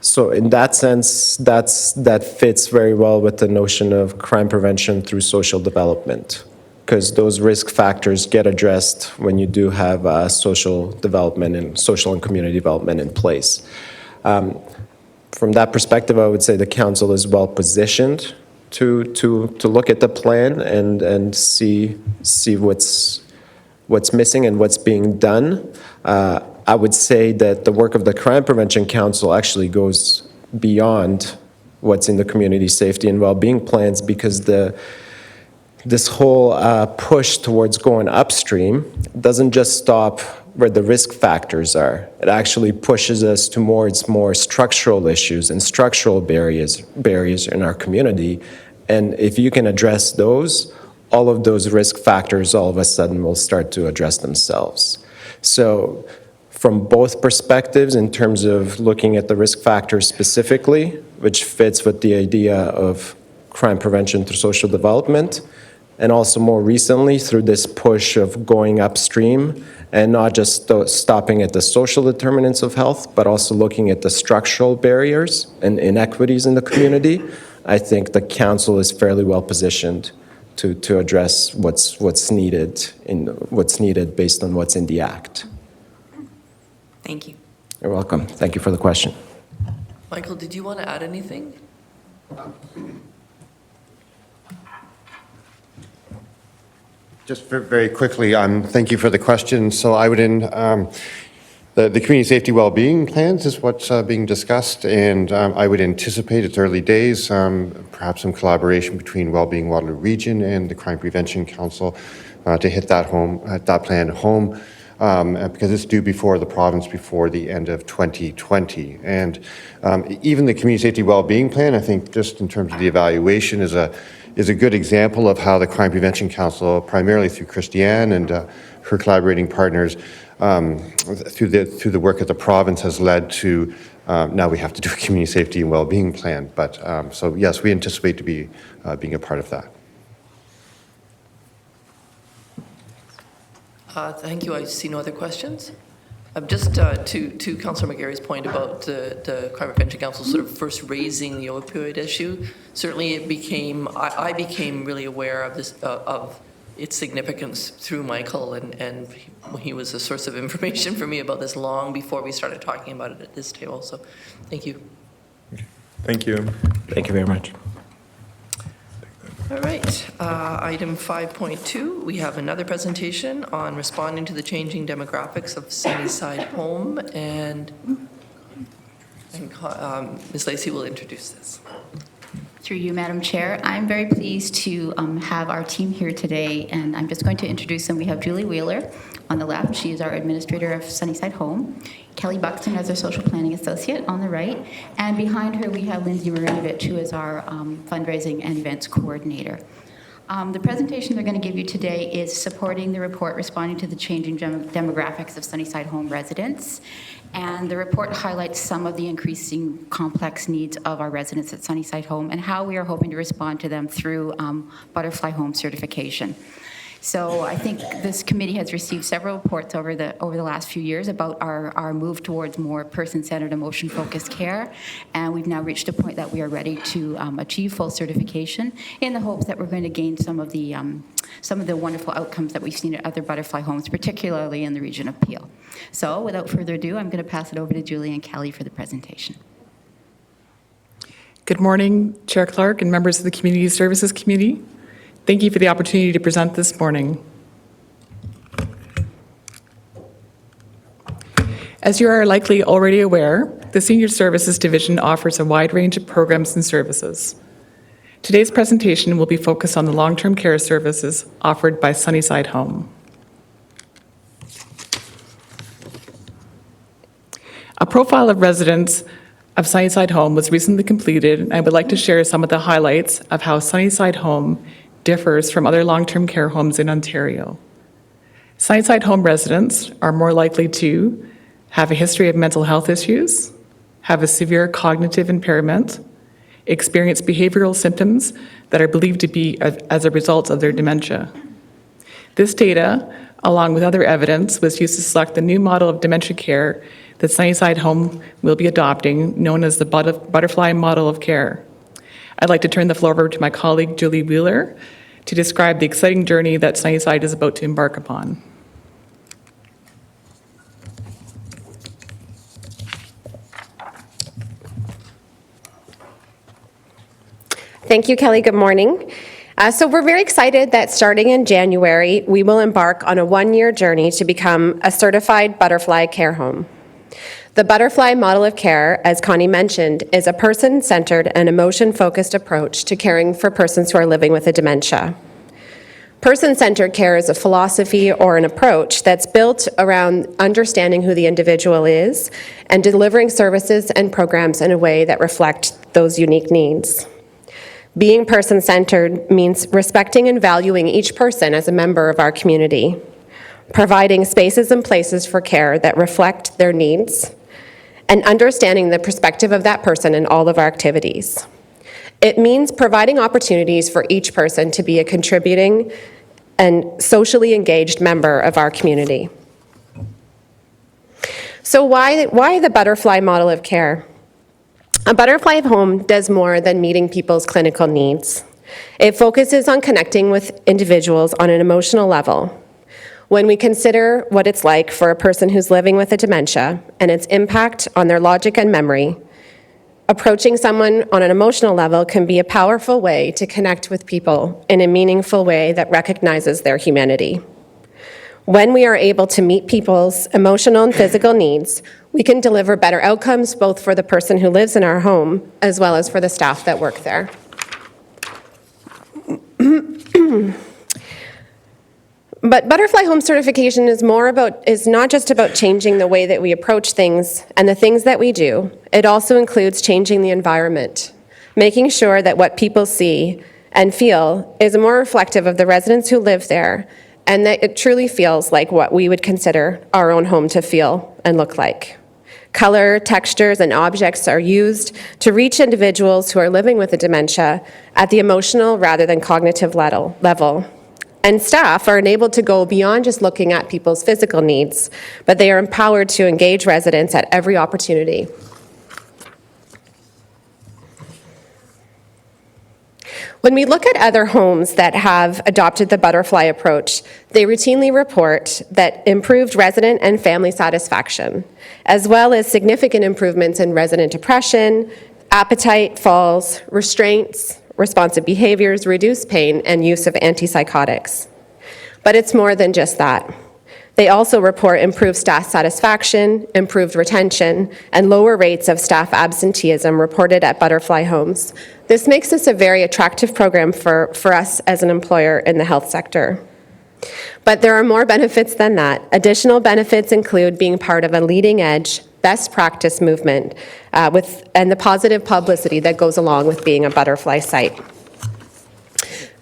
So in that sense, that fits very well with the notion of crime prevention through social development, because those risk factors get addressed when you do have social development and social and community development in place. From that perspective, I would say the council is well positioned to look at the plan and see what's missing and what's being done. I would say that the work of the Crime Prevention Council actually goes beyond what's in the community safety and well-being plans, because this whole push towards going upstream doesn't just stop where the risk factors are. It actually pushes us towards more structural issues and structural barriers in our community. And if you can address those, all of those risk factors all of a sudden will start to address themselves. So from both perspectives, in terms of looking at the risk factors specifically, which fits with the idea of crime prevention through social development, and also more recently through this push of going upstream and not just stopping at the social determinants of health, but also looking at the structural barriers and inequities in the community, I think the council is fairly well positioned to address what's needed based on what's in the Act. Thank you. You're welcome. Thank you for the question. Michael, did you want to add anything? Just very quickly, thank you for the question. So I would the community safety well-being plans is what's being discussed, and I would anticipate it's early days, perhaps some collaboration between Wellbeing Waterloo Region and the Crime Prevention Council to hit that plan home, because it's due before the province before the end of 2020. And even the community safety well-being plan, I think, just in terms of the evaluation, is a good example of how the Crime Prevention Council, primarily through Christiane and her collaborating partners, through the work of the province, has led to now we have to do a community safety and well-being plan. But so yes, we anticipate to be being a part of that. Thank you. I see no other questions. Just to Councillor McGarry's point about the Crime Prevention Council sort of first raising the opioid issue, certainly it became, I became really aware of this, of its significance through Michael, and he was a source of information for me about this long before we started talking about it at this table. So thank you. Thank you. Thank you very much. All right, item 5.2, we have another presentation on responding to the changing demographics of Sunnyside home, and Ms. Lacey will introduce this. Through you, Madam Chair, I'm very pleased to have our team here today, and I'm just going to introduce them. We have Julie Wheeler on the left. She is our administrator of Sunnyside Home. Kelly Buxton as our social planning associate on the right. And behind her, we have Lindsay Marinovich, who is our fundraising and events coordinator. The presentation they're going to give you today is supporting the report responding to the changing demographics of Sunnyside Home residents. And the report highlights some of the increasing complex needs of our residents at Sunnyside Home and how we are hoping to respond to them through Butterfly Home certification. So I think this committee has received several reports over the last few years about our move towards more person-centered, emotion-focused care, and we've now reached a point that we are ready to achieve full certification in the hopes that we're going to gain some of the wonderful outcomes that we've seen at other Butterfly Homes, particularly in the region of Peel. So without further ado, I'm going to pass it over to Julie and Kelly for the presentation. Good morning, Chair Clark and members of the Community Services Committee. Thank you for the opportunity to present this morning. As you are likely already aware, the Senior Services Division offers a wide range of programs and services. Today's presentation will be focused on the long-term care services offered by Sunnyside Home. A profile of residents of Sunnyside Home was recently completed, and I would like to share some of the highlights of how Sunnyside Home differs from other long-term care homes in Ontario. Sunnyside Home residents are more likely to have a history of mental health issues, have a severe cognitive impairment, experience behavioral symptoms that are believed to be as a result of their dementia. This data, along with other evidence, was used to select the new model of dementia care that Sunnyside Home will be adopting, known as the Butterfly model of care. I'd like to turn the floor over to my colleague, Julie Wheeler, to describe the exciting journey that Sunnyside is about to embark upon. Thank you, Kelly. Good morning. So we're very excited that starting in January, we will embark on a one-year journey to become a certified Butterfly care home. The Butterfly model of care, as Connie mentioned, is a person-centered and emotion-focused approach to caring for persons who are living with a dementia. Person-centered care is a philosophy or an approach that's built around understanding who the individual is and delivering services and programs in a way that reflect those unique needs. Being person-centered means respecting and valuing each person as a member of our community, providing spaces and places for care that reflect their needs, and understanding the perspective of that person in all of our activities. It means providing opportunities for each person to be a contributing and socially engaged member of our community. So why the Butterfly model of care? A Butterfly home does more than meeting people's clinical needs. It focuses on connecting with individuals on an emotional level. When we consider what it's like for a person who's living with a dementia and its impact on their logic and memory, approaching someone on an emotional level can be a powerful way to connect with people in a meaningful way that recognizes their humanity. When we are able to meet people's emotional and physical needs, we can deliver better outcomes both for the person who lives in our home as well as for the staff that work there. But Butterfly Home Certification is not just about changing the way that we approach things and the things that we do. It also includes changing the environment, making sure that what people see and feel is more reflective of the residents who live there, and that it truly feels like what we would consider our own home to feel and look like. Color, textures, and objects are used to reach individuals who are living with a dementia at the emotional rather than cognitive level. And staff are enabled to go beyond just looking at people's physical needs, but they are empowered to engage residents at every opportunity. When we look at other homes that have adopted the Butterfly approach, they routinely report that improved resident and family satisfaction, as well as significant improvements in resident depression, appetite, falls, restraints, responsive behaviors, reduced pain, and use of antipsychotics. But it's more than just that. They also report improved staff satisfaction, improved retention, and lower rates of staff absenteeism reported at Butterfly Homes. This makes this a very attractive program for us as an employer in the health sector. But there are more benefits than that. Additional benefits include being part of a leading-edge, best practice movement and the positive publicity that goes along with being a Butterfly site.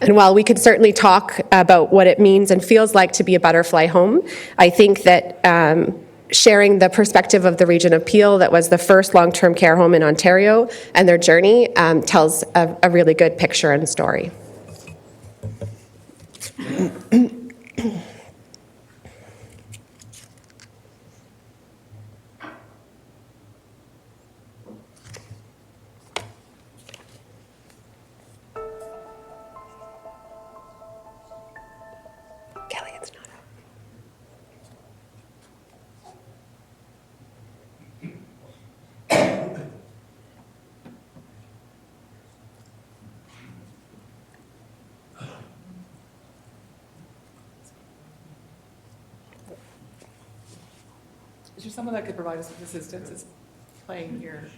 And while we could certainly talk about what it means and feels like to be a Butterfly home, I think that sharing the perspective of the Region of Peel, that was the first long-term care home in Ontario, and their journey tells a really good picture and story. Kelly, it's not up. Is there someone that could provide us with assistance? It's playing here.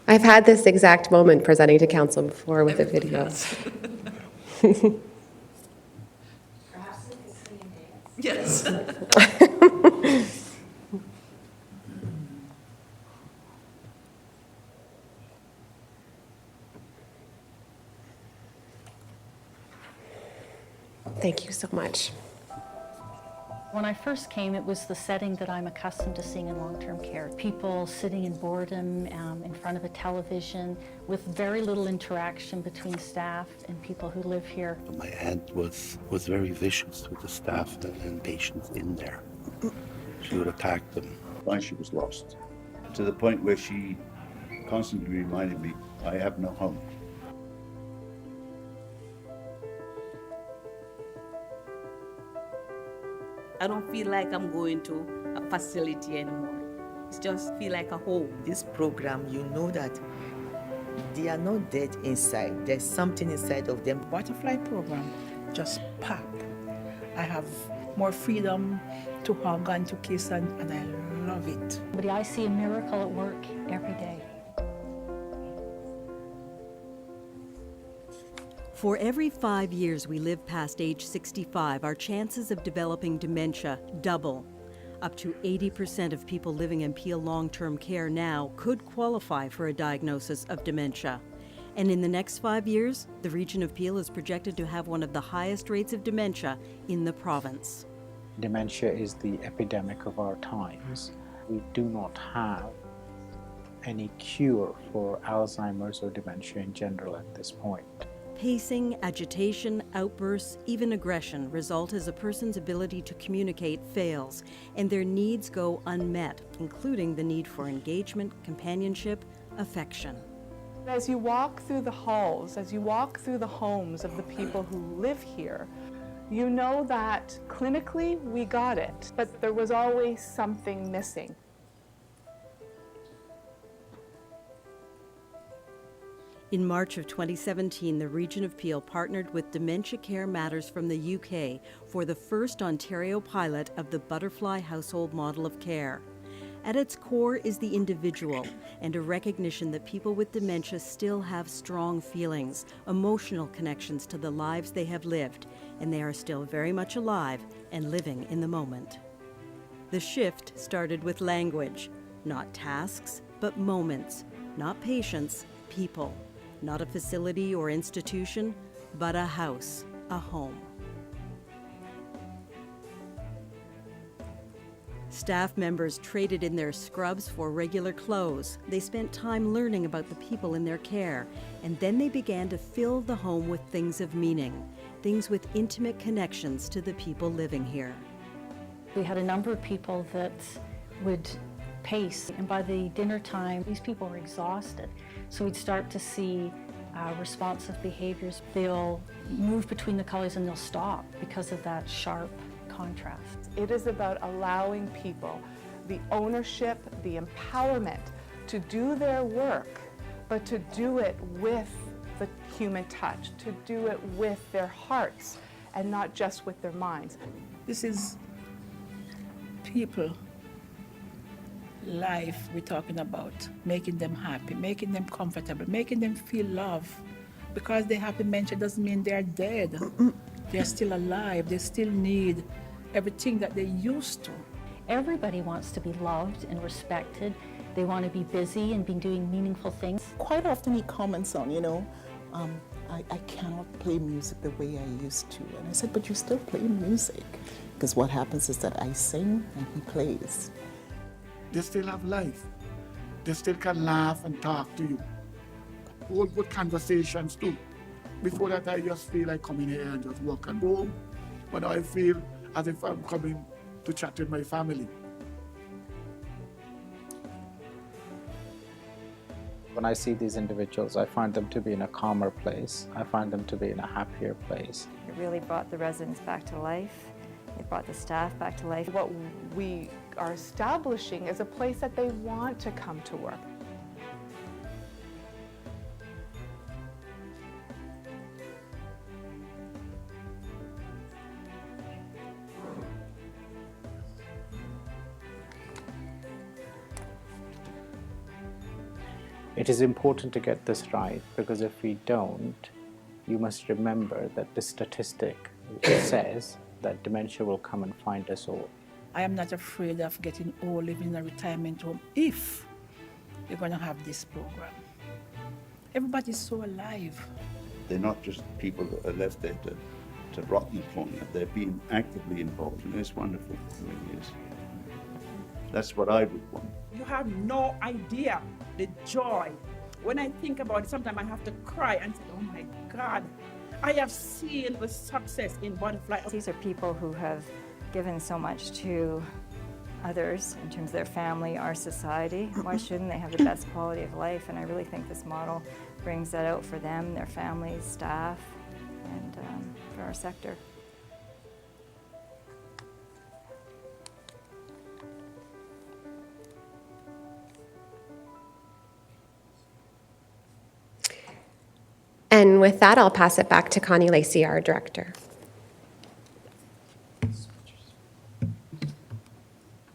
I've had this exact moment presenting to council before with a video. Yes. Thank you so much. When I first came, it was the setting that I'm accustomed to seeing in long-term care. People sitting in boredom in front of a television with very little interaction between staff and people who live here. My aunt was very vicious with the staff and patients in there. She would attack them. Why she was lost, to the point where she constantly reminded me, I have no home. I don't feel like I'm going to a facility anymore. It just feel like a home. This program, you know that they are not dead inside. There's something inside of them. Butterfly program, just pop. I have more freedom to hug and to kiss, and I love it. But I see a miracle at work every day. For every 5 years we live past age 65, our chances of developing dementia double. Up to 80% of people living in Peel long-term care now could qualify for a diagnosis of dementia. And in the next 5 years, the region of Peel is projected to have one of the highest rates of dementia in the province. Dementia is the epidemic of our times. We do not have any cure for Alzheimer's or dementia in general at this point. Pacing, agitation, outbursts, even aggression result as a person's ability to communicate fails, and their needs go unmet, including the need for engagement, companionship, affection. As you walk through the halls, as you walk through the homes of the people who live here, you know that clinically we got it, but there was always something missing. In March of 2017, the Region of Peel partnered with Dementia Care Matters from the UK for the first Ontario pilot of the Butterfly Household Model of Care. At its core is the individual and a recognition that people with dementia still have strong feelings, emotional connections to the lives they have lived, and they are still very much alive and living in the moment. The shift started with language, not tasks, but moments, not patients, people. Not a facility or institution, but a house, a home. Staff members traded in their scrubs for regular clothes. They spent time learning about the people in their care, and then they began to fill the home with things of meaning, things with intimate connections to the people living here. We had a number of people that would pace, and by the dinner time, these people were exhausted. So we'd start to see responsive behaviors. They'll move between the colors and they'll stop because of that sharp contrast. It is about allowing people the ownership, the empowerment to do their work but to do it with the human touch, to do it with their hearts and not just with their minds. This is people, life we're talking about, making them happy, making them comfortable, making them feel love. Because they have dementia doesn't mean they're dead. They're still alive. They still need everything that they used to. Everybody wants to be loved and respected. They want to be busy and be doing meaningful things. Quite often he comments on, I cannot play music the way I used to. And I said, but you still play music. Because what happens is that I sing and he plays. They still have life. They still can laugh and talk to you. Hold good conversations too. Before that, I just feel like coming here and just walk and go home. But now I feel as if I'm coming to chat with my family. When I see these individuals, I find them to be in a calmer place. I find them to be in a happier place. It really brought the residents back to life. It brought the staff back to life. What we are establishing is a place that they want to come to work. It is important to get this right, because if we don't, you must remember that the statistic says that dementia will come and find us all. I am not afraid of getting old, living in a retirement home, if we're going to have this program. Everybody's so alive. They're not just people that are left there to rot in the corner. They're being actively involved, and it's wonderful. It really is. That's what I would want. You have no idea the joy. When I think about it, sometimes I have to cry and say, oh my God, I have seen the success in Butterfly. These are people who have given so much to others in terms of their family, our society. Why shouldn't they have the best quality of life? And I really think this model brings that out for them, their families, staff, and for our sector. And with that, I'll pass it back to Connie Lacey, our director.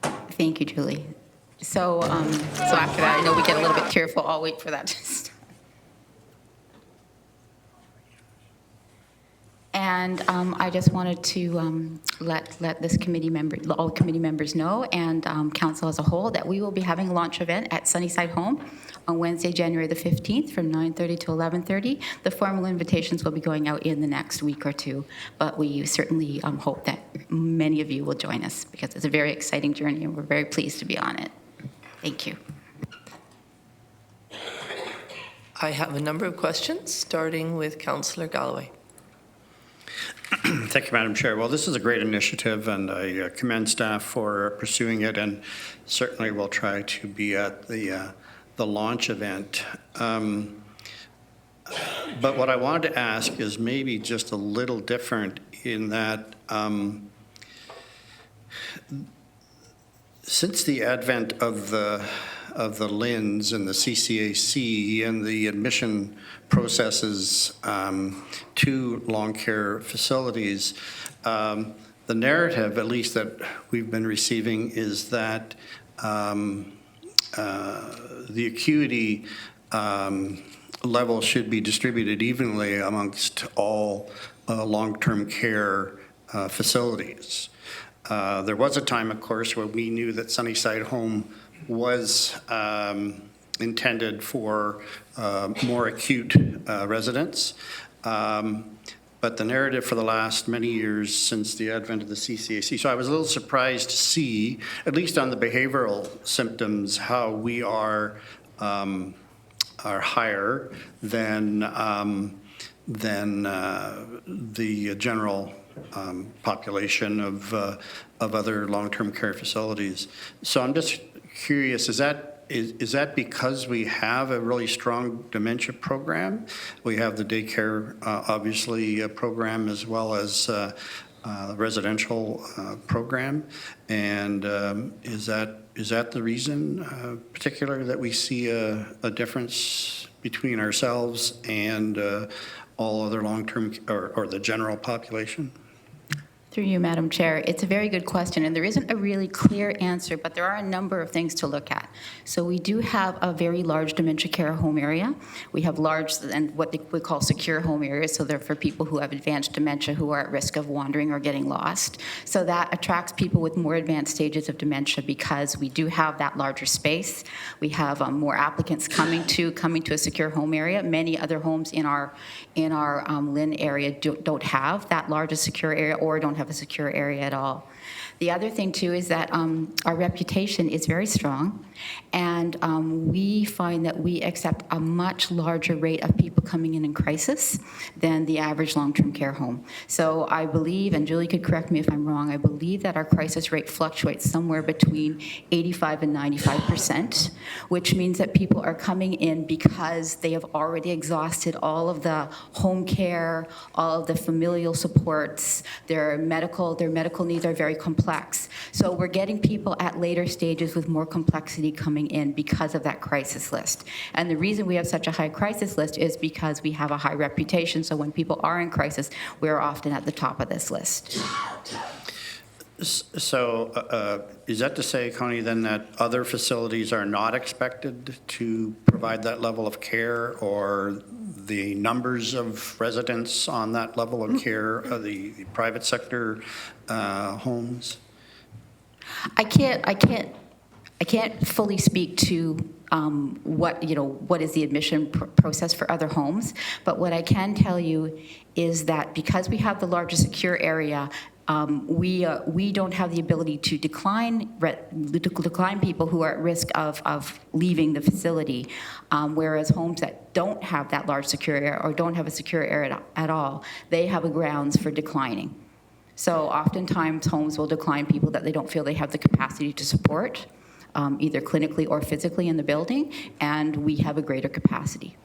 Thank you, Julie. So after that, I know we get a little bit tearful. I'll wait for that to start. And I just wanted to let this committee member, all committee members know, and council as a whole, that we will be having a launch event at Sunnyside Home on Wednesday, January the 15th from 9:30 to 11:30. The formal invitations will be going out in the next week or two, but we certainly hope that many of you will join us, because it's a very exciting journey and we're very pleased to be on it. Thank you. I have a number of questions, starting with Councillor Galloway. Thank you, Madam Chair. Well, this is a great initiative, and I commend staff for pursuing it, and certainly will try to be at the launch event. But what I wanted to ask is maybe just a little different in that since the advent of the LINs and the CCAC and the admission processes to long care facilities, the narrative, at least that we've been receiving, is that the acuity level should be distributed evenly amongst all long-term care facilities. There was a time, of course, where we knew that Sunnyside Home was intended for more acute residents. But the narrative for the last many years since the advent of the CCAC. So I was a little surprised to see, at least on the behavioral symptoms, how we are higher than the general population of other long-term care facilities. So I'm just curious, is that because we have a really strong dementia program? We have the daycare, obviously, program, as well as the residential program. And is that the reason, particularly, that we see a difference between ourselves and all other long-term or the general population? Through you, Madam Chair. It's a very good question, and there isn't a really clear answer, but there are a number of things to look at. So we do have a very large dementia care home area. We have large and what we call secure home areas, so they're for people who have advanced dementia who are at risk of wandering or getting lost. So that attracts people with more advanced stages of dementia because we do have that larger space. We have more applicants coming to a secure home area. Many other homes in our Lynn area don't have that large a secure area or don't have a secure area at all. The other thing, too, is that our reputation is very strong, and we find that we accept a much larger rate of people coming in crisis than the average long-term care home. So I believe, and Julie could correct me if I'm wrong, I believe that our crisis rate fluctuates somewhere between 85 and 95%, which means that people are coming in because they have already exhausted all of the home care, all of the familial supports, their medical needs are very complex. So we're getting people at later stages with more complexity coming in because of that crisis list. And the reason we have such a high crisis list is because we have a high reputation. So when people are in crisis, we're often at the top of this list. So is that to say, Connie, then that other facilities are not expected to provide that level of care, or the numbers of residents on that level of care, the private sector homes? I can't fully speak to what is the admission process for other homes, but what I can tell you is that because we have the largest secure area, we don't have the ability to decline people who are at risk of leaving the facility, whereas homes that don't have that large secure area or don't have a secure area at all, they have a grounds for declining. So oftentimes homes will decline people that they don't feel they have the capacity to support, either clinically or physically in the building, and we have a greater capacity.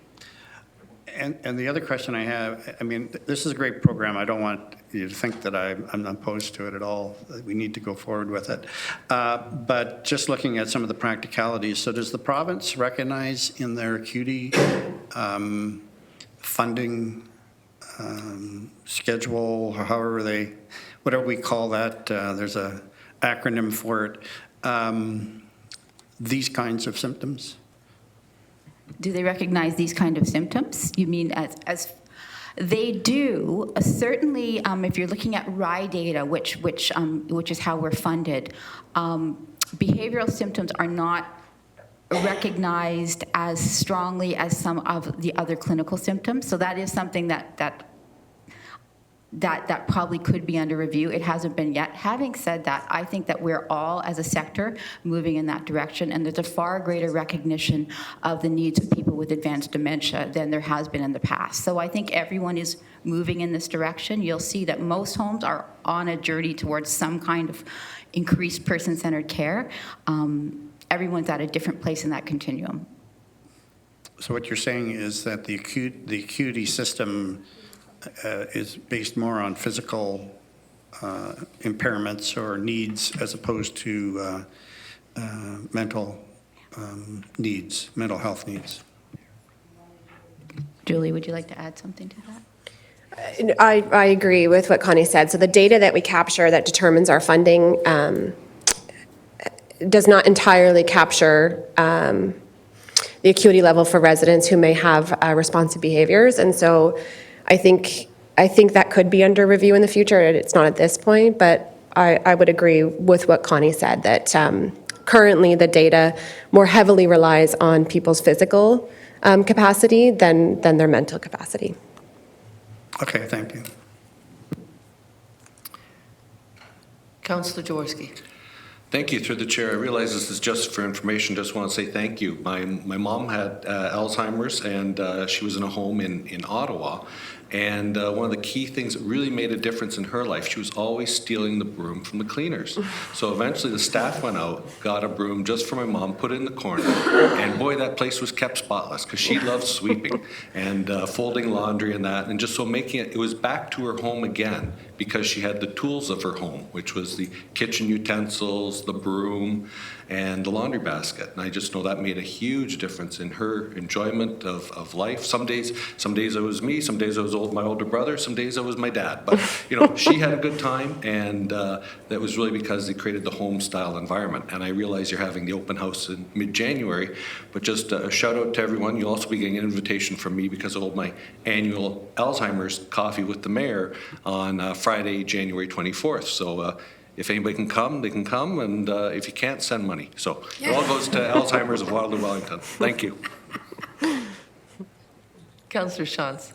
And the other question I have, I mean, this is a great program. I don't want you to think that I'm opposed to it at all. We need to go forward with it. But just looking at some of the practicalities, so does the province recognize in their acuity funding schedule, or however whatever we call that, there's a acronym for it, these kinds of symptoms? Do they recognize these kind of symptoms? You mean as they do, certainly if you're looking at RI data, which is how we're funded, behavioral symptoms are not recognized as strongly as some of the other clinical symptoms. So that is something that probably could be under review. It hasn't been yet. Having said that, I think that we're all, as a sector, moving in that direction, and there's a far greater recognition of the needs of people with advanced dementia than there has been in the past. So I think everyone is moving in this direction. You'll see that most homes are on a journey towards some kind of increased person-centered care. Everyone's at a different place in that continuum. So what you're saying is that the acuity system is based more on physical impairments or needs as opposed to mental needs, mental health needs. Julie, would you like to add something to that? I agree with what Connie said. So the data that we capture that determines our funding does not entirely capture the acuity level for residents who may have responsive behaviors. And so I think that could be under review in the future. It's not at this point, but I would agree with what Connie said, that currently the data more heavily relies on people's physical capacity than their mental capacity. Okay, thank you. Councillor Jaworski. Thank you, through the chair. I realize this is just for information. Just want to say thank you. My mom had Alzheimer's, and she was in a home in Ottawa. And one of the key things that really made a difference in her life, she was always stealing the broom from the cleaners. So eventually the staff went out, got a broom just for my mom, put it in the corner, and boy, that place was kept spotless because she loved sweeping and folding laundry and that, and just so making it was back to her home again because she had the tools of her home, which was the kitchen utensils, clothes, the broom, and the laundry basket. And I just know that made a huge difference in her enjoyment of life. Some days it was me, some days it was my older brother, some days it was my dad. But, she had a good time, and that was really because they created the home-style environment. And I realize you're having the open house in mid-January, but just a shout-out to everyone. You'll also be getting an invitation from me because of my annual Alzheimer's Coffee with the Mayor on Friday, January 24th. So if anybody can come, they can come, and if you can't, send money. So it all goes to Alzheimer's of Waterloo, Wellington. Thank you. Councillor Shantz.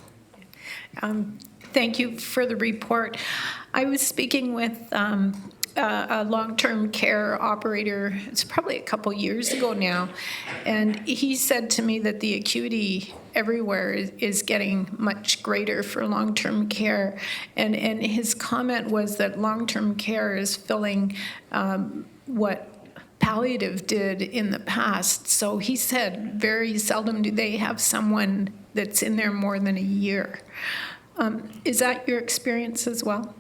Thank you for the report. I was speaking with a long-term care operator, it's probably a couple years ago now, and he said to me that the acuity everywhere is getting much greater for long-term care, and his comment was that long-term care is filling what palliative did in the past. So he said very seldom do they have someone that's in there more than a year. Is that your experience as well?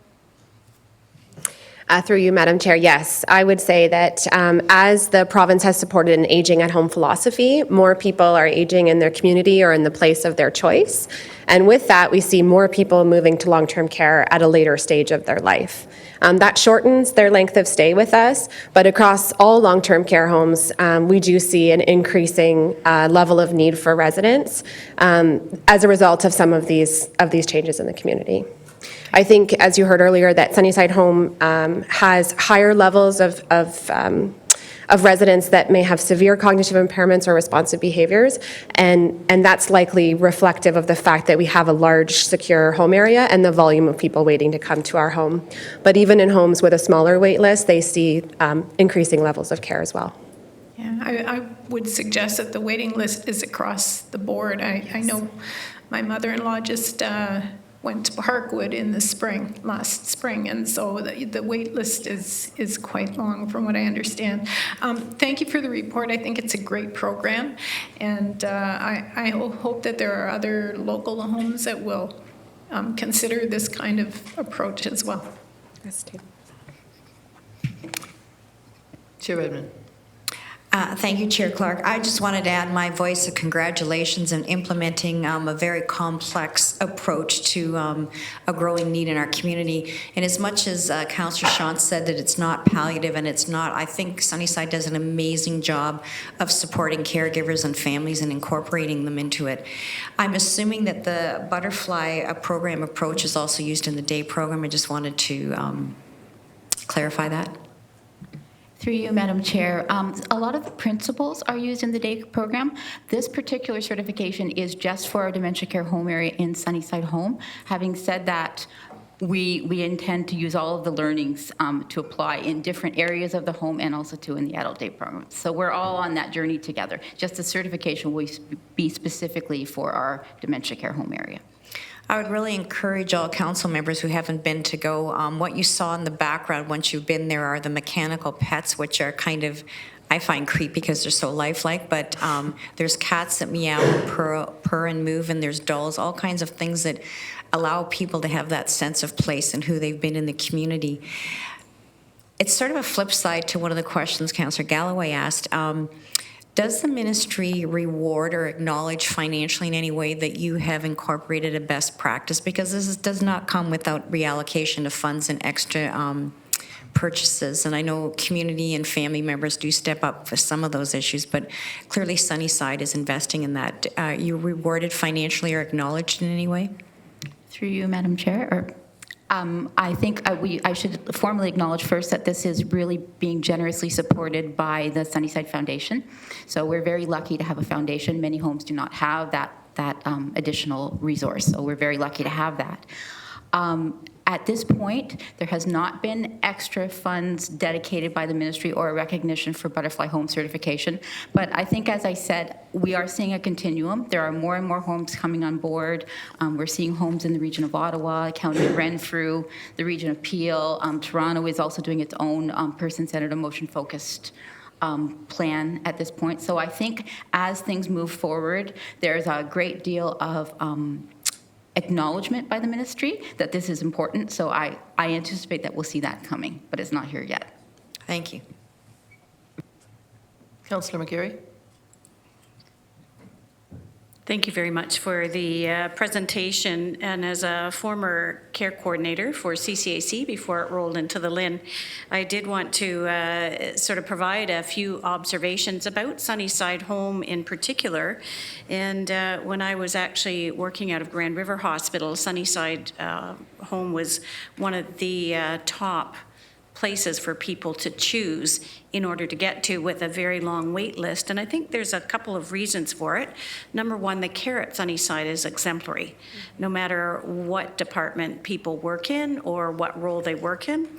Through you, Madam Chair, yes. I would say that as the province has supported an aging at home philosophy, more people are aging in their community or in the place of their choice. And with that, we see more people moving to long-term care at a later stage of their life. That shortens their length of stay with us, but across all long-term care homes, we do see an increasing level of need for residents as a result of some of these changes in the community. I think, as you heard earlier, that Sunnyside Home has higher levels of residents that may have severe cognitive impairments or responsive behaviors, and that's likely reflective of the fact that we have a large, secure home area and the volume of people waiting to come to our home. But even in homes with a smaller wait list, they see increasing levels of care as well. Yeah, I would suggest that the waiting list is across the board. I know my mother-in-law just went to Parkwood in the last spring, and so the wait list is quite long from what I understand. Thank you for the report. I think it's a great program, and I hope that there are other local homes that will consider this kind of approach as well. Yes, too. Chair Redmond. Thank you, Chair Clark. I just wanted to add my voice of congratulations in implementing a very complex approach to a growing need in our community. And as much as Councillor Shantz said that it's not palliative, and it's not, I think Sunnyside does an amazing job of supporting caregivers and families and incorporating them into it. I'm assuming that the butterfly program approach is also used in the day program. I just wanted to clarify that. Through you, Madam Chair. A lot of the principles are used in the day program. This particular certification is just for our dementia care home area in Sunnyside Home. Having said that, we intend to use all of the learnings to apply in different areas of the home and also in the adult day program. So we're all on that journey together. Just the certification will be specifically for our dementia care home area. I would really encourage all council members who haven't been to go. What you saw in the background once you've been there are the mechanical pets, which are kind of, I find creepy because they're so lifelike, but there's cats that meow and purr and move, and there's dolls, all kinds of things that allow people to have that sense of place and who they've been in the community. It's sort of a flip side to one of the questions Councillor Galloway asked. Does the ministry reward or acknowledge financially in any way that you have incorporated a best practice? Because this does not come without reallocation of funds and extra purchases. And I know community and family members do step up for some of those issues, but clearly Sunnyside is investing in that. Are you rewarded financially or acknowledged in any way? Through you, Madam Chair. I think I should formally acknowledge first that this is really being generously supported by the Sunnyside Foundation. So we're very lucky to have a foundation. Many homes do not have that additional resource, so we're very lucky to have that. At this point, there has not been extra funds dedicated by the ministry or a recognition for butterfly home certification. But I think, as I said, we are seeing a continuum. There are more and more homes coming on board. We're seeing homes in the region of Ottawa, County of Renfrew, the region of Peel. Toronto is also doing its own person-centered, emotion-focused plan at this point. So I think as things move forward, there's a great deal of acknowledgement by the ministry that this is important. So I anticipate that we'll see that coming, but it's not here yet. Thank you. Councillor McGarry. Thank you very much for the presentation. And as a former care coordinator for CCAC before it rolled into the LHIN, I did want to sort of provide a few observations about Sunnyside Home in particular. And when I was actually working out of Grand River Hospital, Sunnyside Home was one of the top places for people to choose in order to get to, with a very long wait list. And I think there's a couple of reasons for it. Number one, the care at Sunnyside is exemplary, no matter what department people work in or what role they work in.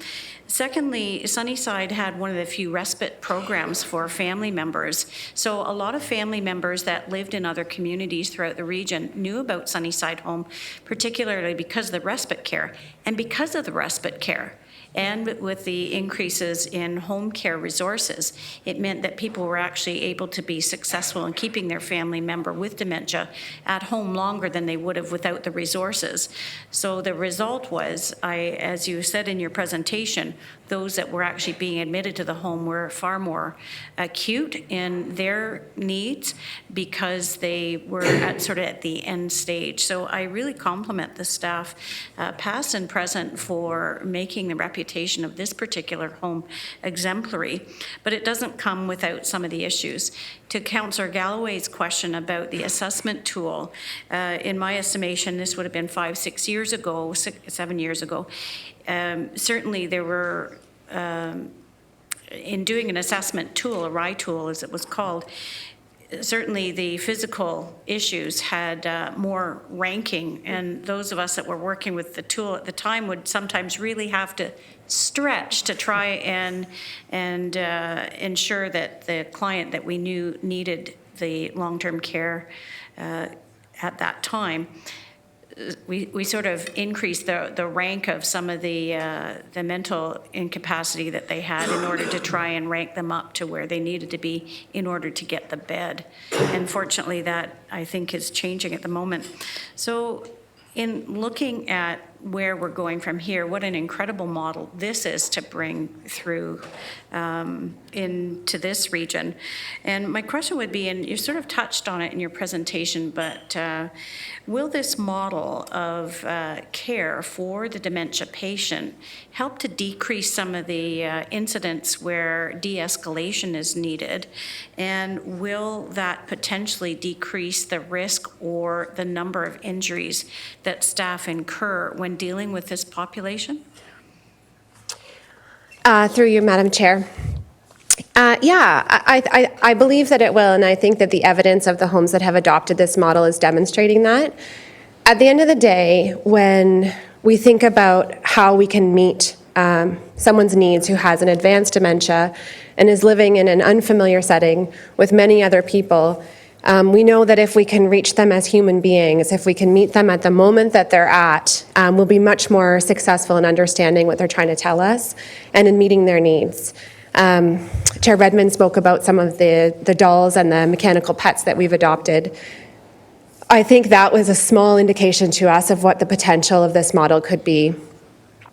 Secondly, Sunnyside had one of the few respite programs for family members. So a lot of family members that lived in other communities throughout the region knew about Sunnyside Home, particularly because of the respite care. And because of the respite care, and with the increases in home care resources, it meant that people were actually able to be successful in keeping their family member with dementia at home longer than they would have without the resources. So the result was, as you said in your presentation, those that were actually being admitted to the home were far more acute in their needs because they were at the end stage. So I really compliment the staff, past and present, for making the reputation of this particular home exemplary, but it doesn't come without some of the issues. To Councillor Galloway's question about the assessment tool, in my estimation, this would have been 5-6 years ago, 7 years ago. Certainly there were, in doing an assessment tool, a RI tool as it was called, certainly the physical issues had more ranking, and those of us that were working with the tool at the time would sometimes really have to stretch to try and ensure that the client that we knew needed the long-term care at that time, we sort of increased the rank of some of the mental incapacity that they had in order to try and rank them up to where they needed to be in order to get the bed. And fortunately, that I think is changing at the moment. So in looking at where we're going from here, what an incredible model this is to bring through into this region. And my question would be, and you sort of touched on it in your presentation, but will this model of care for the dementia patient help to decrease some of the incidents where de-escalation is needed? And will that potentially decrease the risk or the number of injuries that staff incur when dealing with this population? Through you, Madam Chair. I believe that it will, and I think that the evidence of the homes that have adopted this model is demonstrating that. At the end of the day, when we think about how we can meet someone's needs who has an advanced dementia and is living in an unfamiliar setting with many other people, we know that if we can reach them as human beings, if we can meet them at the moment that they're at, we'll be much more successful in understanding what they're trying to tell us and in meeting their needs. Chair Redmond spoke about some of the dolls and the mechanical pets that we've adopted. I think that was a small indication to us of what the potential of this model could be.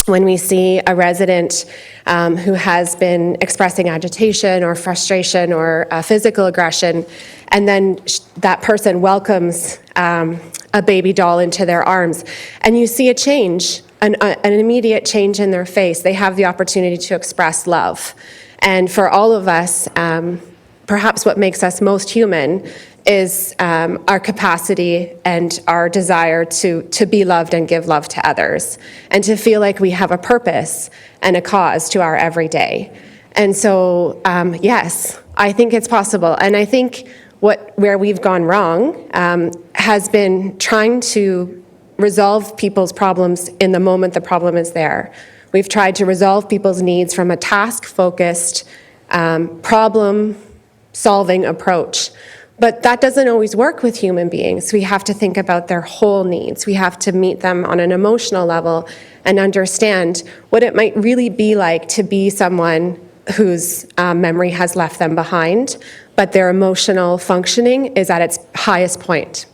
When we see a resident who has been expressing agitation or frustration or physical aggression, and then that person welcomes a baby doll into their arms, and you see a change, an immediate change in their face, they have the opportunity to express love. And for all of us, perhaps what makes us most human is our capacity and our desire to be loved and give love to others, and to feel like we have a purpose and a cause to our everyday. And so, yes, I think it's possible. And I think where we've gone wrong has been trying to resolve people's problems in the moment the problem is there. We've tried to resolve people's needs from a task-focused, problem-solving approach. But that doesn't always work with human beings. We have to think about their whole needs. We have to meet them on an emotional level and understand what it might really be like to be someone whose memory has left them behind, but their emotional functioning is at its highest point.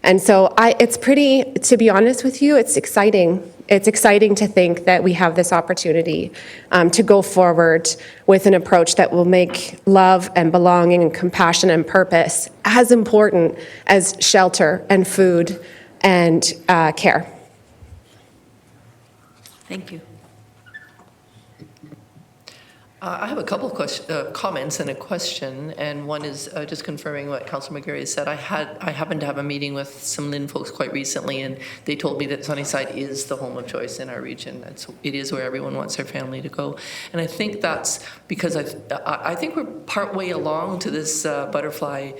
And so it's pretty, to be honest with you, it's exciting It's exciting to think that we have this opportunity to go forward with an approach that will make love and belonging and compassion and purpose as important as shelter and food and care. Thank you. I have a couple of comments and a question, and one is just confirming what Councillor McGarry said. I happened to have a meeting with some Lynn folks quite recently, and they told me that Sunnyside is the home of choice in our region. It is where everyone wants their family to go, and I think that's because I think we're partway along to this butterfly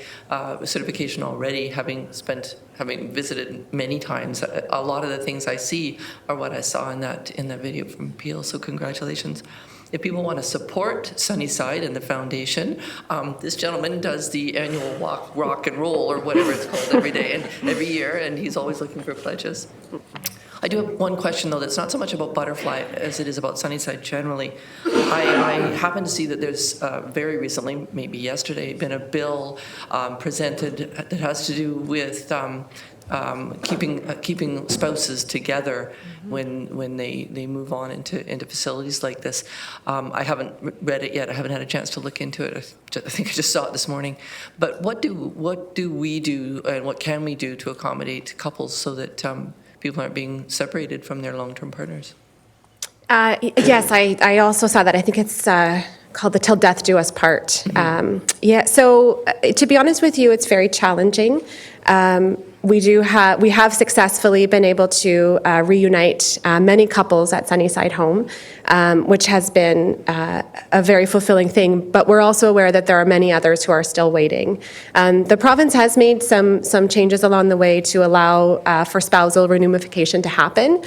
certification already, having visited many times. A lot of the things I see are what I saw in that video from Peel. So congratulations. If people want to support Sunnyside and the foundation, this gentleman does the annual walk, rock and roll, or whatever it's called, every day and every year, and he's always looking for pledges. I do have one question, though, that's not so much about Butterfly as it is about Sunnyside generally. I happen to see that there's very recently, maybe yesterday, been a bill presented that has to do with keeping spouses together when they move on into facilities like this. I haven't read it yet. I haven't had a chance to look into it. I think I just saw it this morning. But what do we do, and what can we do to accommodate couples so that people aren't being separated from their long-term partners? Yes, I also saw that. I think it's called the Till Death Do Us Part. So to be honest with you, it's very challenging. We have successfully been able to reunite many couples at Sunnyside Home, which has been a very fulfilling thing, but we're also aware that there are many others who are still waiting. The province has made some changes along the way to allow for spousal reunification to happen,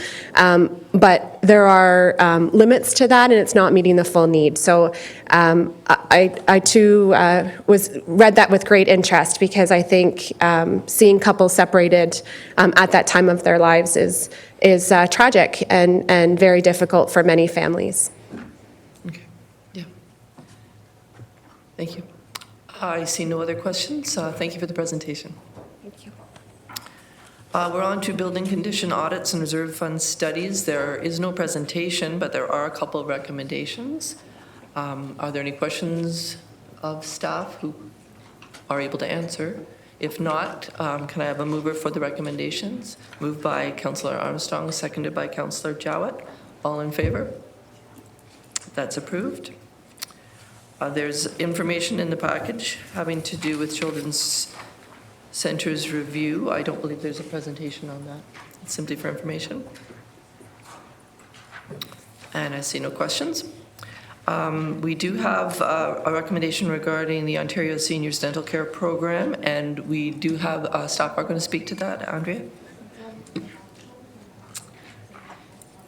but there are limits to that, and it's not meeting the full need. So I too read that with great interest, because I think seeing couples separated at that time of their lives is tragic and very difficult for many families. Okay. Yeah. Thank you. I see no other questions. Thank you for the presentation. Thank you. We're on to building condition audits and reserve fund studies. There is no presentation, but there are a couple of recommendations. Are there any questions of staff who are able to answer? If not, can I have a mover for the recommendations? Moved by Councillor Armstrong, seconded by Councillor Jowett. All in favor? That's approved. There's information in the package having to do with Children's Centre's review. I don't believe there's a presentation on that. It's simply for information. And I see no questions. We do have a recommendation regarding the Ontario Seniors Dental Care Program, and we do have staff are going to speak to that. Andrea?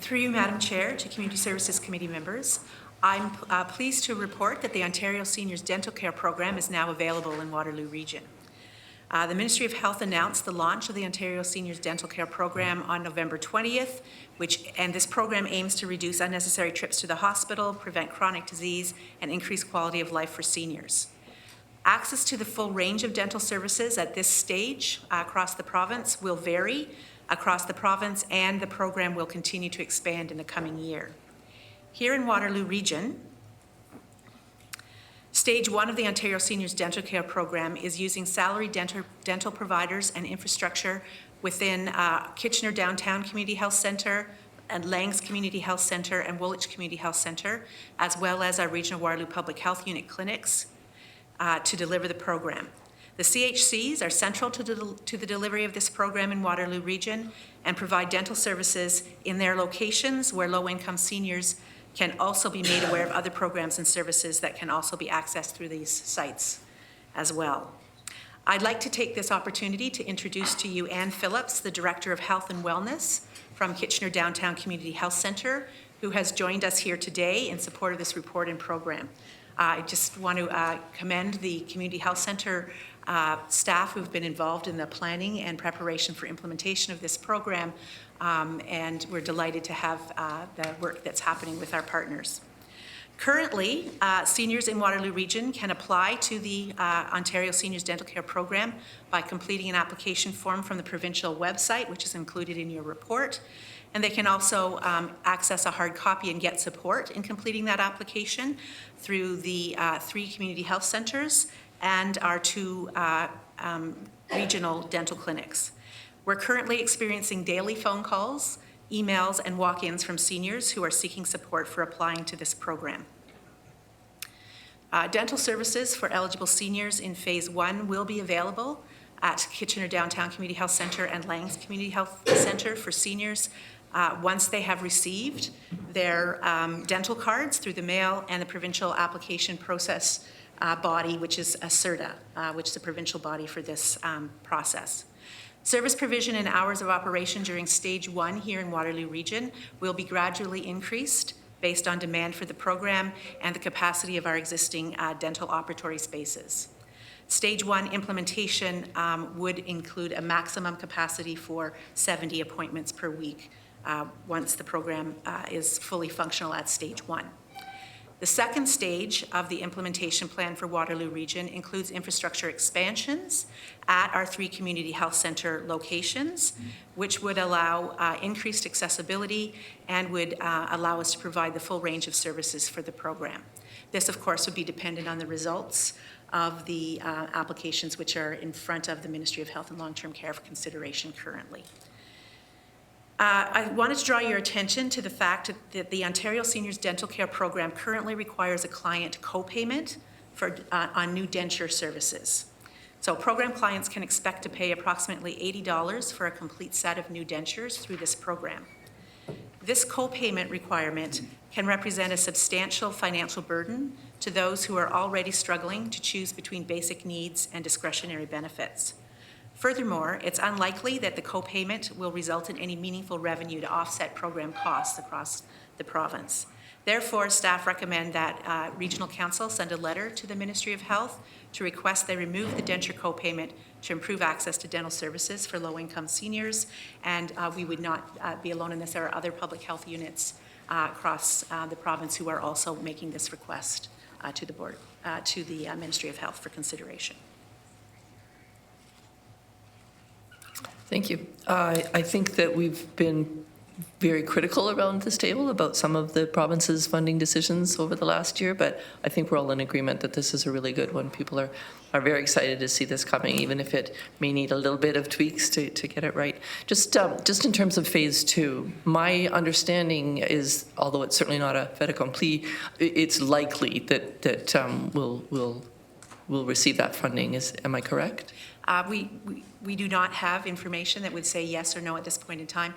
Through you, Madam Chair, to Community Services Committee members, I'm pleased to report that the Ontario Seniors Dental Care Program is now available in Waterloo Region. The Ministry of Health announced the launch of the Ontario Seniors Dental Care Program on November 20th, and this program aims to reduce unnecessary trips to the hospital, prevent chronic disease, and increase quality of life for seniors. Access to the full range of dental services at this stage across the province will vary across the province, and the program will continue to expand in the coming year. Here in Waterloo Region, Stage 1 of the Ontario Seniors Dental Care Program is using salaried dental providers and infrastructure within Kitchener Downtown Community Health Centre and Langs Community Health Centre and Woolwich Community Health Centre, as well as our Regional Waterloo Public Health Unit clinics to deliver the program. The CHCs are central to the delivery of this program in Waterloo Region and provide dental services in their locations where low-income seniors can also be made aware of other programs and services that can also be accessed through these sites as well. I'd like to take this opportunity to introduce to you Ann Phillips, the Director of Health and Wellness from Kitchener Downtown Community Health Centre, who has joined us here today in support of this report and program. I just want to commend the Community Health Centre staff who've been involved in the planning and preparation for implementation of this program, and we're delighted to have the work that's happening with our partners. Currently, seniors in Waterloo Region can apply to the Ontario Seniors Dental Care Program by completing an application form from the provincial website, which is included in your report. And they can also access a hard copy and get support in completing that application through the 3 community health centers and our 2 regional dental clinics. We're currently experiencing daily phone calls, emails, and walk-ins from seniors who are seeking support for applying to this program. Dental services for eligible seniors in Phase 1 will be available at Kitchener Downtown Community Health Centre and Langs Community Health Centre for seniors once they have received their dental cards through the mail and the provincial application process body, which is CERTA, which is the provincial body for this process. Service provision and hours of operation during Stage 1 here in Waterloo Region will be gradually increased based on demand for the program and the capacity of our existing dental operatory spaces. Stage 1 implementation would include a maximum capacity for 70 appointments per week once the program is fully functional at Stage 1. The second stage of the implementation plan for Waterloo Region includes infrastructure expansions at our 3 community health center locations, which would allow increased accessibility and would allow us to provide the full range of services for the program. This, of course, would be dependent on the results of the applications which are in front of the Ministry of Health and Long-Term Care for consideration currently. I wanted to draw your attention to the fact that the Ontario Seniors Dental Care Program currently requires a client co-payment on new denture services. So program clients can expect to pay approximately $80 for a complete set of new dentures through this program. This co-payment requirement can represent a substantial financial burden to those who are already struggling to choose between basic needs and discretionary benefits. Furthermore, it's unlikely that the co-payment will result in any meaningful revenue to offset program costs across the province. Therefore, staff recommend that Regional Council send a letter to the Ministry of Health to request they remove the denture co-payment to improve access to dental services for low-income seniors, and we would not be alone in this. There are other public health units across the province who are also making this request to the board, to the Ministry of Health for consideration. Thank you. I think that we've been very critical around this table about some of the province's funding decisions over the last year, but I think we're all in agreement that this is a really good one. People are very excited to see this coming, even if it may need a little bit of tweaks to get it right. Just in terms of Phase 2, my understanding is, although it's certainly not a fait accompli, it's likely that we'll receive that funding. Am I correct? We do not have information that would say yes or no at this point in time.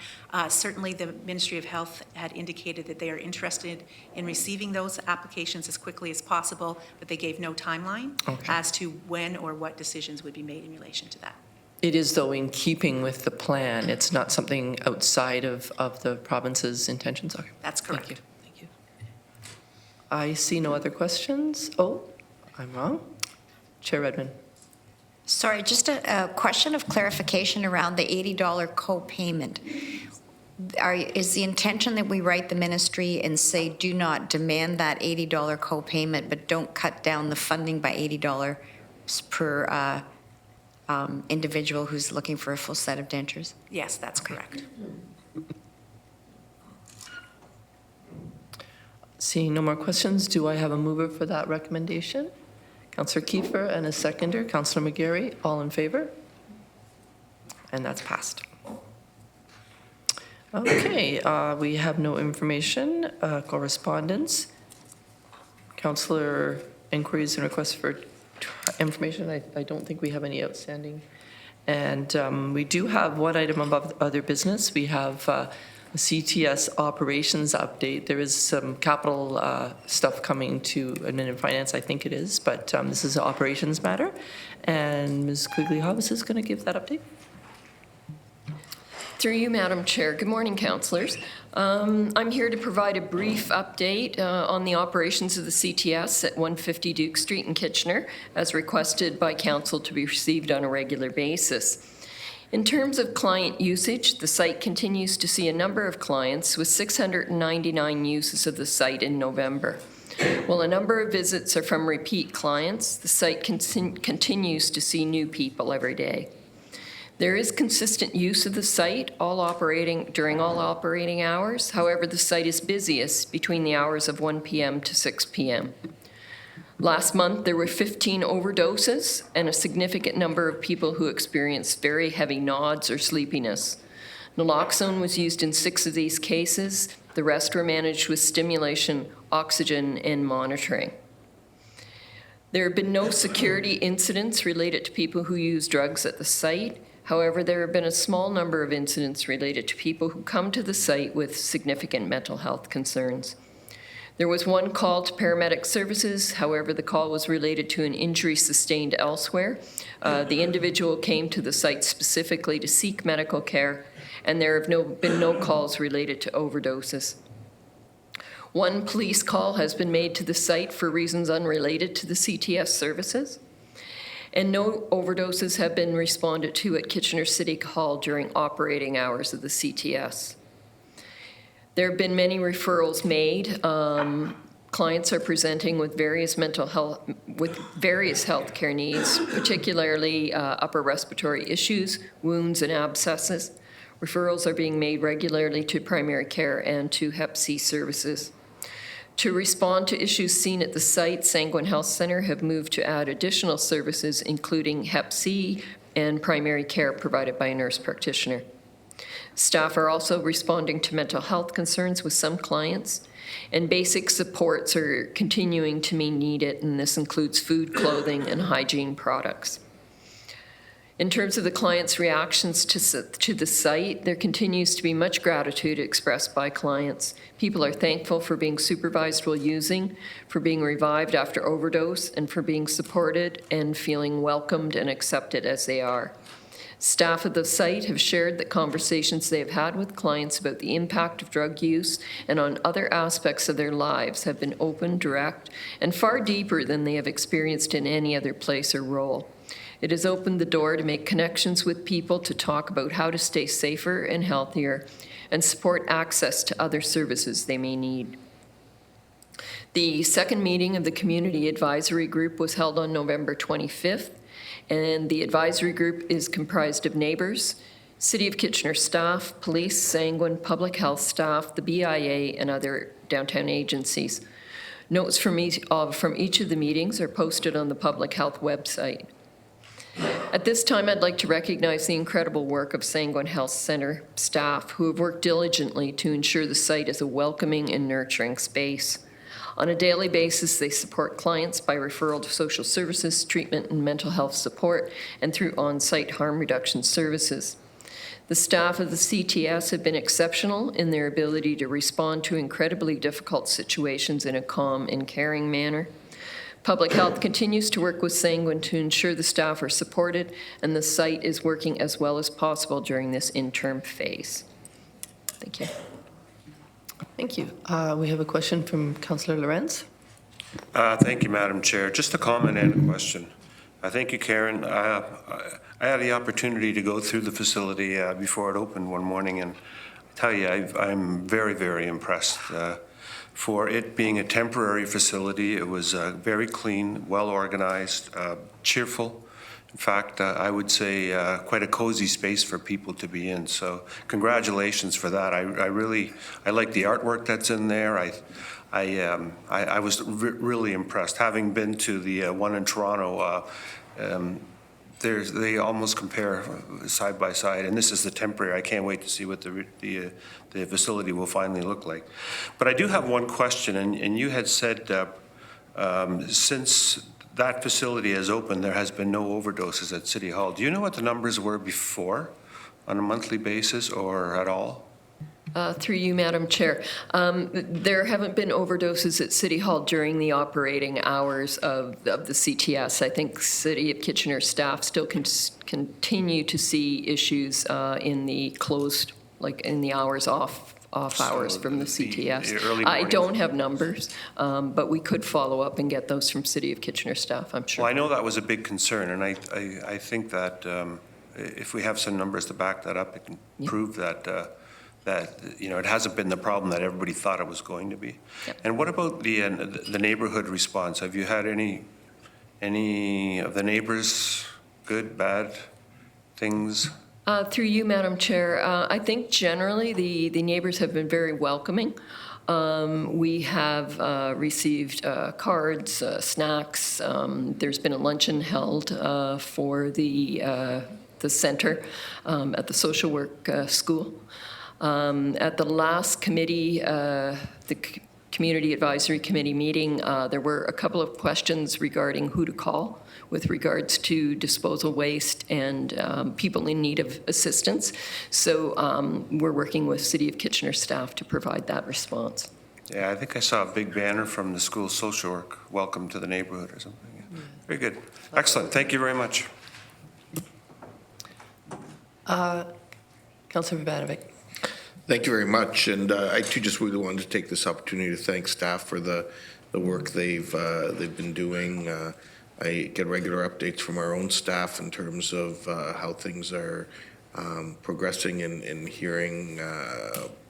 Certainly the Ministry of Health had indicated that they are interested in receiving those applications as quickly as possible, but they gave no timeline as to when or what decisions would be made in relation to that. It is, though, in keeping with the plan. It's not something outside of the province's intentions. Okay. That's correct. Thank you. Thank you. I see no other questions. Oh, I'm wrong. Chair Redmond. Sorry, just a question of clarification around the $80 co-payment. Is the intention that we write the ministry and say do not demand that $80 co-payment, but don't cut down the funding by $80 per individual who's looking for a full set of dentures? Yes, that's correct. Seeing no more questions, do I have a mover for that recommendation? Councillor Kiefer and a seconder, Councillor McGarry, all in favor? And that's passed. Okay, we have no information, correspondence. Councillor inquiries and requests for information. I don't think we have any outstanding. And we do have one item above other business. We have a CTS operations update. There is some capital stuff coming to admin and finance, I think it is, but this is an operations matter. And Ms. Quigley-Hobbs is going to give that update. Through you, Madam Chair. Good morning, councillors. I'm here to provide a brief update on the operations of the CTS at 150 Duke Street in Kitchener, as requested by council to be received on a regular basis. In terms of client usage, the site continues to see a number of clients with 699 uses of the site in November. While a number of visits are from repeat clients, the site continues to see new people every day. There is consistent use of the site during all operating hours. However, the site is busiest between the hours of 1 p.m. to 6 p.m. Last month, there were 15 overdoses and a significant number of people who experienced very heavy nods or sleepiness. Naloxone was used in 6 of these cases. The rest were managed with stimulation, oxygen, and monitoring. There have been no security incidents related to people who use drugs at the site. However, there have been a small number of incidents related to people who come to the site with significant mental health concerns. There was one call to paramedic services. However, the call was related to an injury sustained elsewhere. The individual came to the site specifically to seek medical care, and there have been no calls related to overdoses. One police call has been made to the site for reasons unrelated to the CTS services, and no overdoses have been responded to at Kitchener City Hall during operating hours of the CTS. There have been many referrals made. Clients are presenting with various healthcare needs, particularly upper respiratory issues, wounds, and abscesses. Referrals are being made regularly to primary care and to Hep C services. To respond to issues seen at the site, Sanguine Health Centre have moved to add additional services, including Hep C and primary care provided by a nurse practitioner. Staff are also responding to mental health concerns with some clients, and basic supports are continuing to be needed, and this includes food, clothing, and hygiene products. In terms of the clients' reactions to the site, there continues to be much gratitude expressed by clients. People are thankful for being supervised while using, for being revived after overdose, and for being supported and feeling welcomed and accepted as they are. Staff of the site have shared that conversations they have had with clients about the impact of drug use and on other aspects of their lives have been open, direct, and far deeper than they have experienced in any other place or role. It has opened the door to make connections with people, to talk about how to stay safer and healthier, and support access to other services they may need. The second meeting of the Community Advisory Group was held on November 25th, and the advisory group is comprised of neighbours, City of Kitchener staff, police, Sanguine, public health staff, the BIA, and other downtown agencies. Notes from each of the meetings are posted on the public health website. At this time, I'd like to recognize the incredible work of Sanguine Health Centre staff who have worked diligently to ensure the site is a welcoming and nurturing space. On a daily basis, they support clients by referral to social services, treatment, and mental health support, and through on-site harm reduction services. The staff of the CTS have been exceptional in their ability to respond to incredibly difficult situations in a calm and caring manner. Public Health continues to work with Sanguine to ensure the staff are supported and the site is working as well as possible during this interim phase. Thank you. Thank you. We have a question from Councillor Lorenz. Thank you, Madam Chair. Just a comment and a question. Thank you, Karen. I had the opportunity to go through the facility before it opened one morning, and I tell you, I'm very, very impressed. For it being a temporary facility, it was very clean, well organized, cheerful. In fact, I would say quite a cozy space for people to be in. So congratulations for that. I like the artwork that's in there. I was really impressed. Having been to the one in Toronto, they almost compare side by side, and this is the temporary. I can't wait to see what the facility will finally look like. But I do have one question, and you had said since that facility has opened, there has been no overdoses at City Hall. Do you know what the numbers were before on a monthly basis or at all? Through you, Madam Chair. There haven't been overdoses at City Hall during the operating hours of the CTS. I think City of Kitchener staff still continue to see issues in the closed, like in the hours off hours from the CTS. I don't have numbers, but we could follow up and get those from City of Kitchener staff, I'm sure. Well, I know that was a big concern, and I think that if we have some numbers to back that up, it can prove that it hasn't been the problem that everybody thought it was going to be. Yep. And what about the neighborhood response? Have you had any of the neighbors, good, bad things Through you, Madam Chair, I think generally the neighbors have been very welcoming. We have received cards, snacks. There's been a luncheon held for the center at the social work school. At the last committee, the Community Advisory Committee meeting, there were a couple of questions regarding who to call with regards to disposal waste and people in need of assistance. So we're working with City of Kitchener staff to provide that response. Yeah, I think I saw a big banner from the school social work, welcome to the neighborhood or something. Yeah. Very good. Excellent. Thank you very much. Councillor Vivanovic. Thank you very much. And I too just really wanted to take this opportunity to thank staff for the work they've been doing. I get regular updates from our own staff in terms of how things are progressing and hearing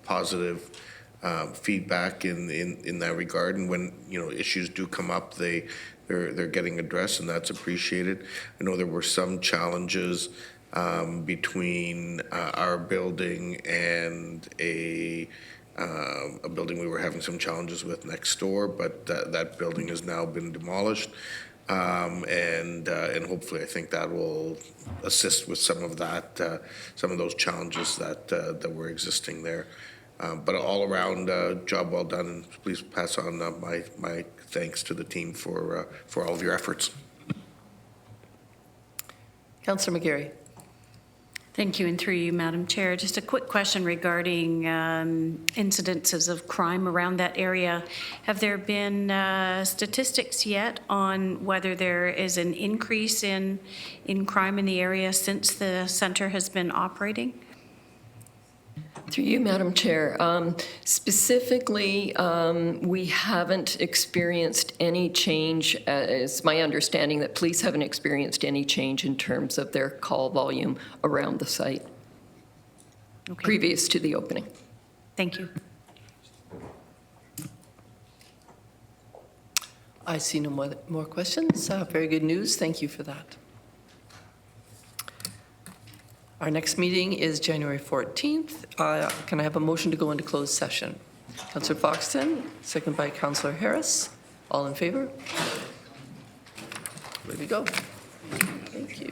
positive feedback in that regard. And when issues do come up, they're getting addressed, and that's appreciated. I know there were some challenges between our building and a building we were having some challenges with next door, but that building has now been demolished. And hopefully I think that will assist with some of that, some of those challenges that were existing there. But all around, job well done, and please pass on my thanks to the team for all of your efforts. Councillor McGarry. Thank you, and through you, Madam Chair. Just a quick question regarding incidences of crime around that area. Have there been statistics yet on whether there is an increase in crime in the area since the centre has been operating? Through you, Madam Chair. Specifically, we haven't experienced any change. It's my understanding that police haven't experienced any change in terms of their call volume around the site previous to the opening. Thank you. I see no more questions. Very good news. Thank you for that. Our next meeting is January 14th. Can I have a motion to go into closed session? Councillor Foxton, second by Councillor Harris. All in favor? There we go. Thank you.